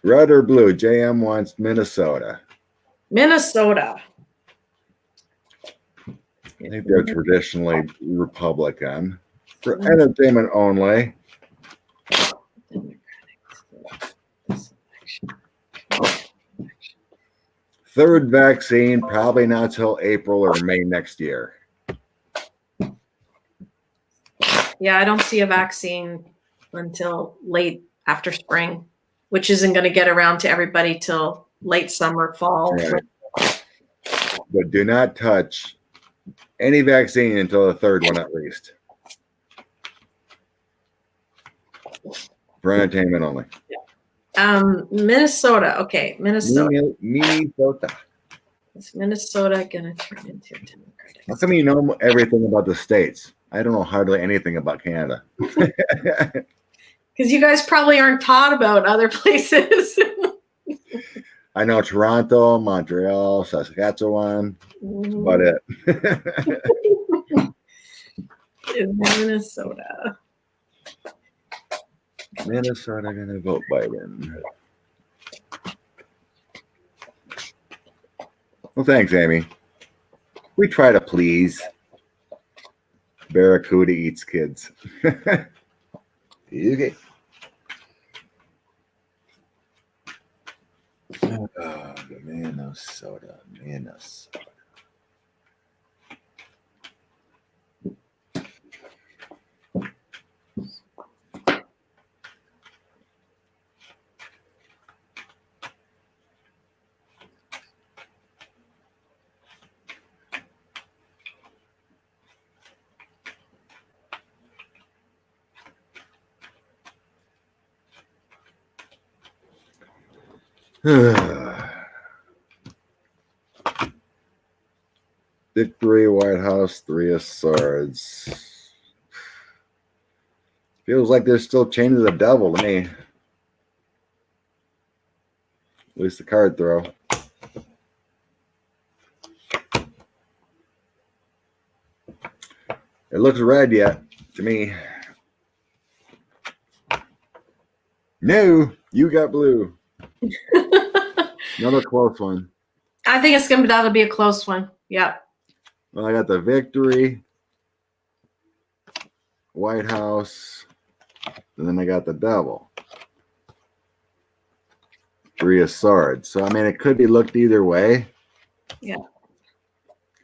Red or blue? JM wants Minnesota. Minnesota. I think they're traditionally Republican. For entertainment only. Third vaccine, probably not till April or May next year. Yeah, I don't see a vaccine until late after spring, which isn't going to get around to everybody till late summer, fall. Right. But do not touch any vaccine until the third one at least. For entertainment only. Minnesota. Okay, Minnesota. Minnesota. Is Minnesota going to turn into a Democratic? How come you know everything about the states? I don't know hardly anything about Canada. Because you guys probably aren't taught about other places. I know Toronto, Montreal, Saskatchewan. About it. In Minnesota. Minnesota gonna vote Biden. Well, thanks, Amy. We try to please. Barracuda eats kids. Okay. Oh, Minnesota. Victory, White House, 3 of Swords. Feels like they're still chained to the devil to me. At least the card throw. It looks red yet to me. No, you got blue. Another close one. I think that'll be a close one. Yep. Well, I got the Victory, White House, and then I got the Devil. 3 of Swords. So, I mean, it could be looked either way. Yeah.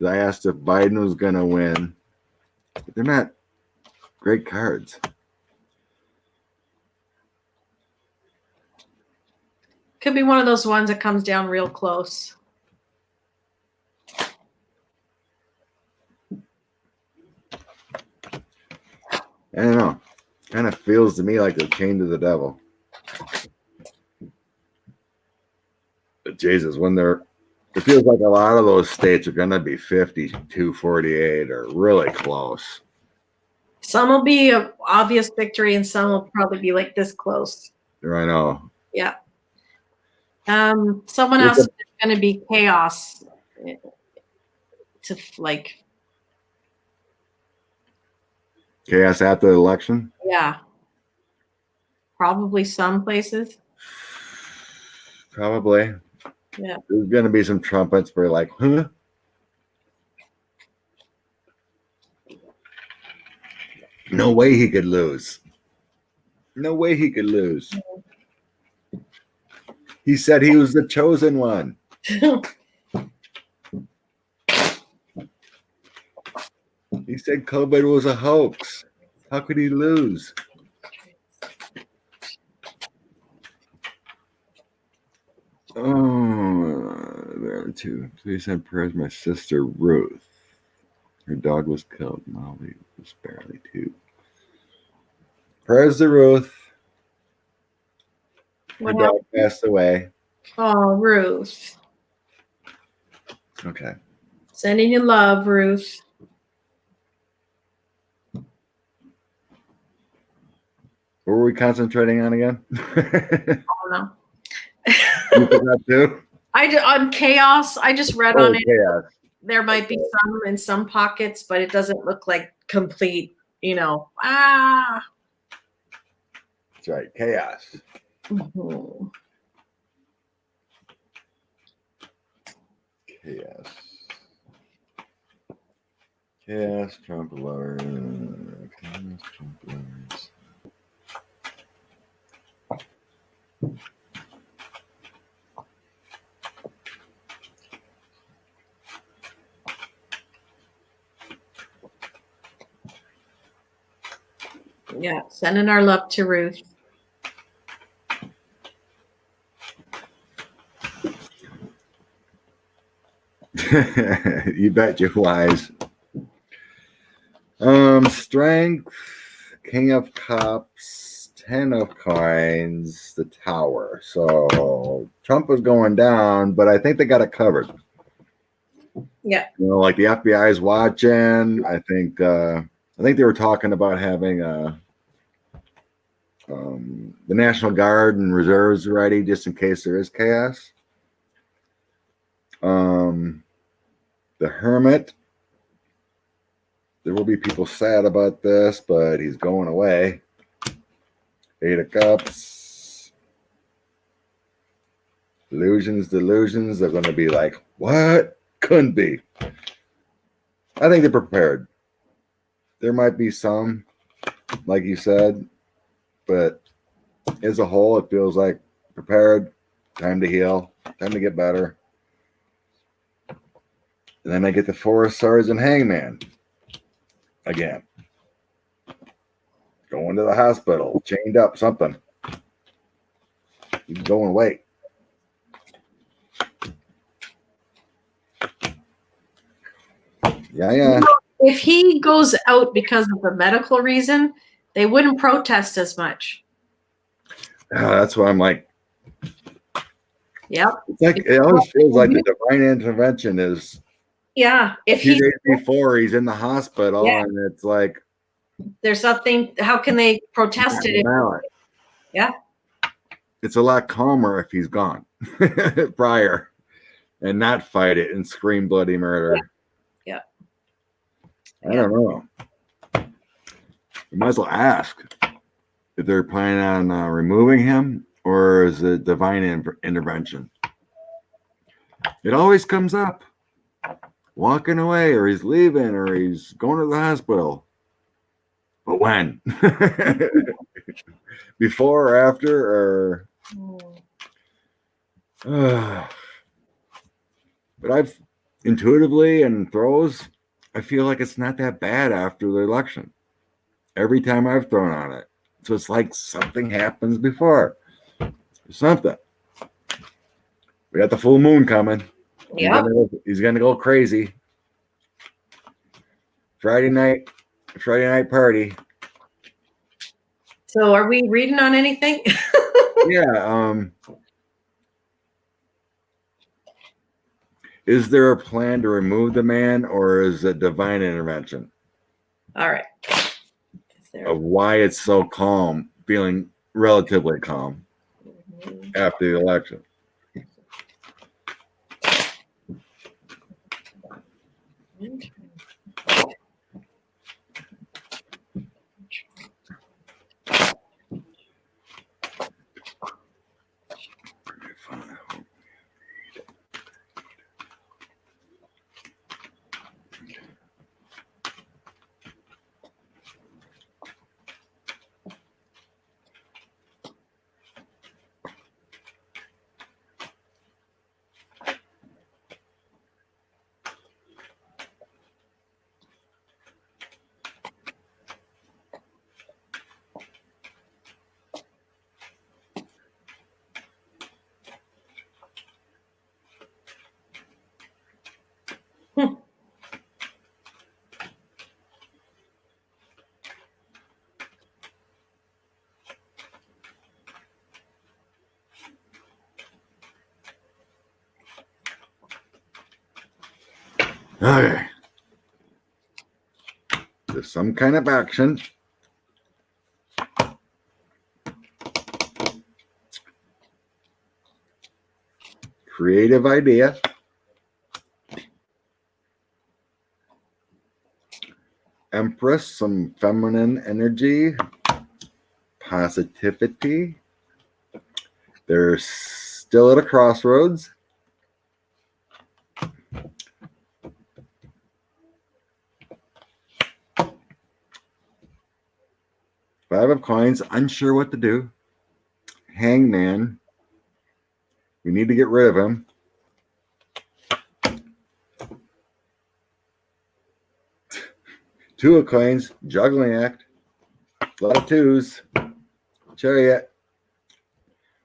I asked if Biden was going to win. But they're not great cards. Could be one of those ones that comes down real close. I don't know. Kind of feels to me like the Chain to the Devil. But Jesus, it feels like a lot of those states are going to be 52-48 or really close. Some will be an obvious victory, and some will probably be like this close. I know. Yeah. Someone else is going to be chaos. To like. Chaos after the election? Yeah. Probably some places. Probably. Yeah. There's going to be some trumpets where like, huh? No way he could lose. No way he could lose. He said he was the chosen one. He said COVID was a hoax. How could he lose? Oh, there are 2. Please send prayers to my sister Ruth. Her dog was killed. Molly was barely 2. Prayers to Ruth. Her dog passed away. Oh, Ruth. Okay. Sending you love, Ruth. What were we concentrating on again? I don't know. You forgot too? On chaos, I just read on it. Chaos. There might be some in some pockets, but it doesn't look like complete, That's right. Chaos. Mm-hmm. Chaos. Chaos, Trump lovers. Chaos, Trump lovers. Yeah, sending our love to Ruth. You bet you're wise. Strength, King of Cups, 10 of Coins, the Tower. So Trump was going down, but I think they got it covered. Yeah. Like the FBI is watching. I think they were talking about having the National Guard and reserves ready just in case there is chaos. The Hermit. There will be people sad about this, but he's going away. 8 of Cups. Delusions. They're going to be like, what? Couldn't be. I think they're prepared. There might be some, like you said, but as a whole, it feels like prepared, time to heal, time to get better. And then I get the 4 of Swords and Hangman again. Going to the hospital, chained up, something. He's going away. Yeah. If he goes out because of a medical reason, they wouldn't protest as much. That's what I'm like. Yep. It's like it always feels like the divine intervention is. Yeah. If a few days before he's in the hospital, and it's like there's nothing. How can they protest it? Yeah. It's a lot calmer if he's gone prior and not fight it and scream bloody murder. Yeah. I don't know. You might as well ask if they're planning on removing him, or is it divine intervention? It always comes up. Walking away, or he's leaving, or he's going to the hospital. But when? Before or after, or but I've intuitively and throws, I feel like it's not that bad after the election. Every time I've thrown on it. So it's like something happens before. Something. We got the full moon coming. Yeah. He's gonna go crazy. Friday night party. So are we reading on anything? Yeah. Is there a plan to remove the man, or is it divine intervention? All right. Of why it's so calm, feeling relatively calm after the election. Okay. There's some kind of action. Creative idea. Empress, some feminine energy. Positivity. They're still at a crossroads. Five of coins, unsure what to do. Hangman. We need to get rid of him. Two of coins, juggling act. A lot of twos. Chariot.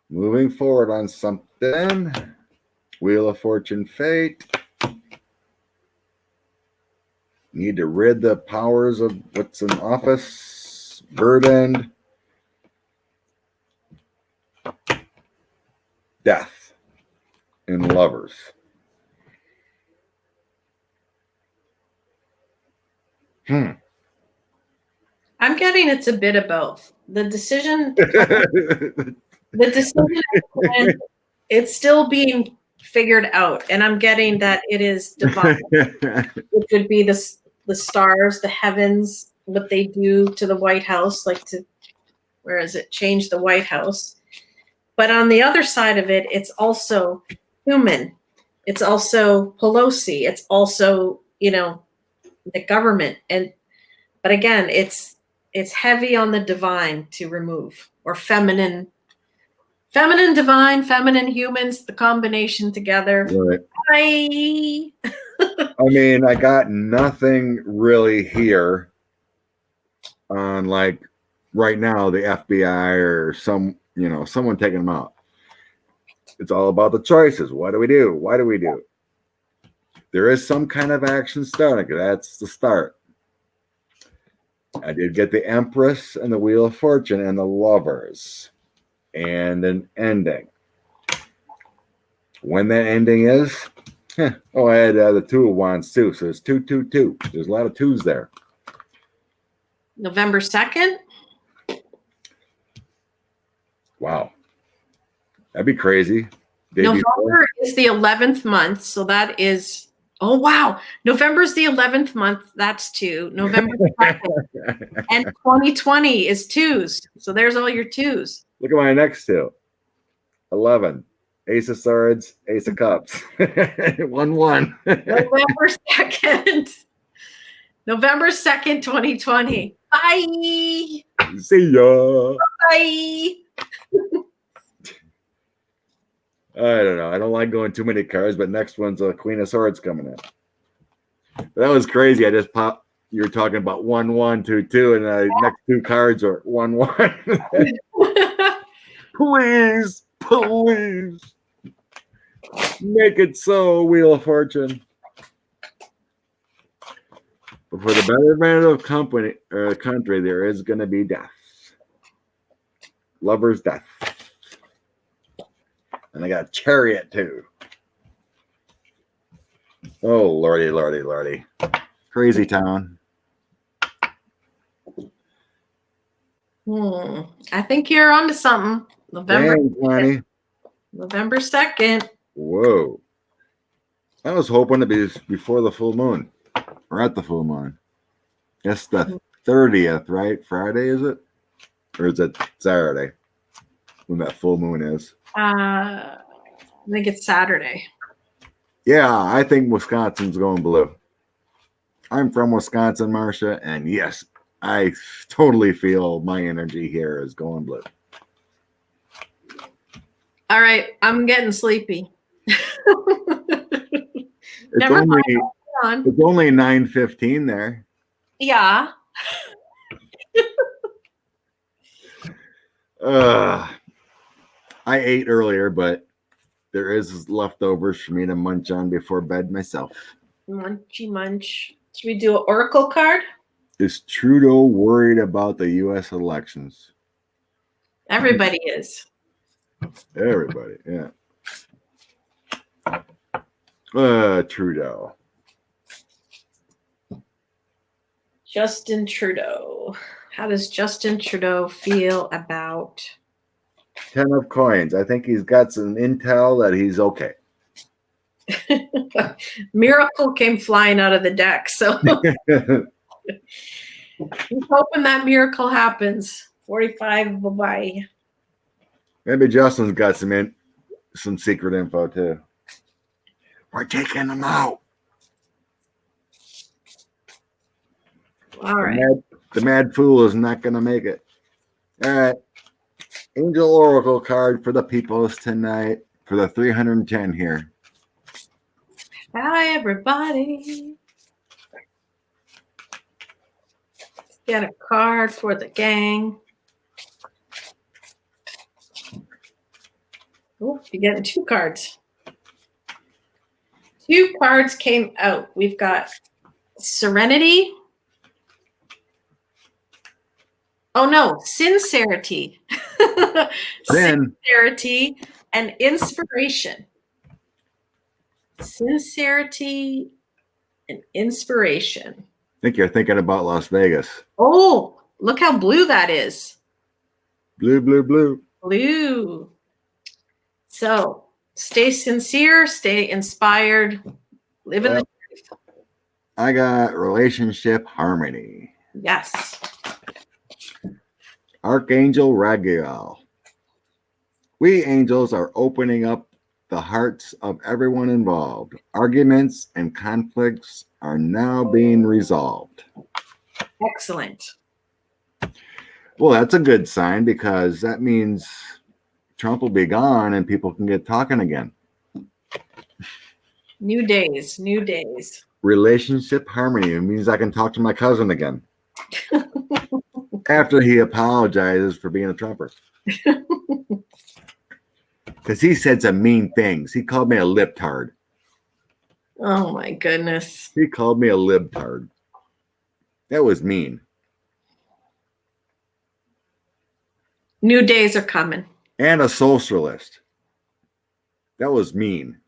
Moving forward on something. Wheel of Fortune, fate. Need to rid the powers of what's in office. Burdened. Death in Lovers. I'm getting it's a bit of both. The decision, it's still being figured out, and I'm getting that it is divine. It could be the stars, the heavens, what they do to the White House, like to, where is it, change the White House. But on the other side of it, it's also human. It's also Pelosi. It's also, the government. But again, it's heavy on the divine to remove, or feminine divine, feminine humans, the combination together. Right. Bye. I mean, I got nothing really here on, like, right now, the FBI or someone taking them out. It's all about the choices. What do we do? Why do we do? There is some kind of action starting. That's the start. I did get the Empress and the Wheel of Fortune and the Lovers and an ending. When that ending is, I had the Two of Wands too. So it's 2, 2, 2. There's a lot of twos there. November 2nd. Wow. That'd be crazy. November is the 11th month. So that is, oh, wow. November is the 11th month. That's 2. November 2nd. And 2020 is twos. So there's all your twos. Look at my next two. 11 Ace of Swords, Ace of Cups. 1-1. November 2nd. November 2nd, 2020. Bye. See ya. Bye. I don't know. I don't like going too many cards, but next one's a Queen of Swords coming in. That was crazy. I just popped. You were talking about 1-1, 2-2, and the next two cards are 1-1. Please, please. Make it so, Wheel of Fortune. But for the betterment of country, there is going to be death. Lover's death. And I got Chariot, too. Oh, lordy, lordy, lordy. Crazy town. I think you're onto something. November 20. November 2nd. Whoa. I was hoping to be before the full moon. Or at the full moon. That's the 30th, right? Friday, is it? Or is it Saturday? When that full moon is. I think it's Saturday. Yeah, I think Wisconsin's going blue. I'm from Wisconsin, Marcia, and yes, I totally feel my energy here is going blue. All right, I'm getting sleepy. It's only 9:15 there. Yeah. I ate earlier, but there is leftovers for me to munch on before bed myself. Munchy munch. Should we do an oracle card? Is Trudeau worried about the U.S. elections? Everybody is. Everybody, yeah. Trudeau. Justin Trudeau. How does Justin Trudeau feel about 10 of coins? I think he's got some intel that he's okay. Miracle came flying out of the deck, so I'm hoping that miracle happens. 45, bye-bye. Maybe Justin's got some secret info too. We're taking them out. All right. The mad fool is not going to make it. All right. Angel Oracle card for the peoples tonight for the 310 here. Hi, everybody. Let's get a card for the gang. Oh, you're getting two cards. Two cards came out. We've got Serenity. Oh, no, Sincerity. Sincerity and Inspiration. Sincerity and Inspiration. I think you're thinking about Las Vegas. Oh, look how blue that is. Blue, blue, blue. Blue. So stay sincere, stay inspired, live in the truth. I got relationship harmony. Yes. Archangel Raguel. We angels are opening up the hearts of everyone involved. Arguments and conflicts are now being resolved. Excellent. Well, that's a good sign because that means Trump will be gone and people can get talking again. New days, new days. Relationship harmony. It means I can talk to my cousin again. After he apologizes for being a Trumper. Because he said some mean things. He called me a libtard. Oh my goodness. He called me a libtard. That was mean. New days are coming. And a socialist. That was mean.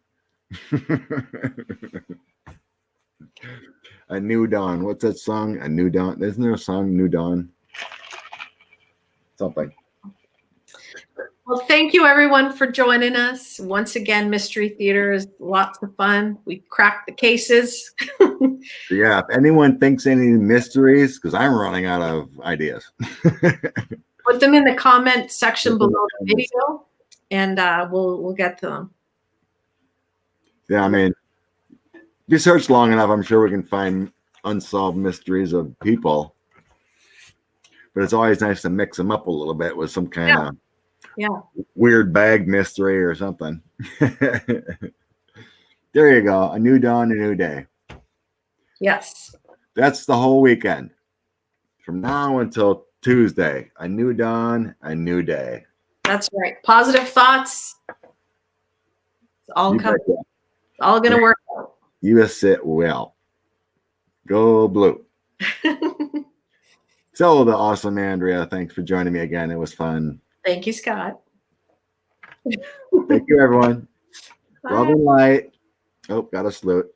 A New Dawn. What's that song? A New Dawn. Isn't there a song, New Dawn? Something. Well, thank you everyone for joining us. Once again, Mystery Theater is lots of fun. We cracked the cases. Yeah, if anyone thinks any mysteries, because I'm running out of ideas. Put them in the comment section below the video. and we'll get to them. Yeah, I mean, if you search long enough, I'm sure we can find unsolved mysteries of people. But it's always nice to mix them up a little bit with some kind of weird bag mystery or something. There you go. A new dawn, a new day. Yes. That's the whole weekend. From now until Tuesday, a new dawn, a new day. That's right. Positive thoughts. It's all coming. It's all going to work out. You sit well. Go blue. So the awesome Andrea, thanks for joining me again. It was fun. Thank you, Scott. Thank you, everyone. Bye. Love and light. Oh, got a salute.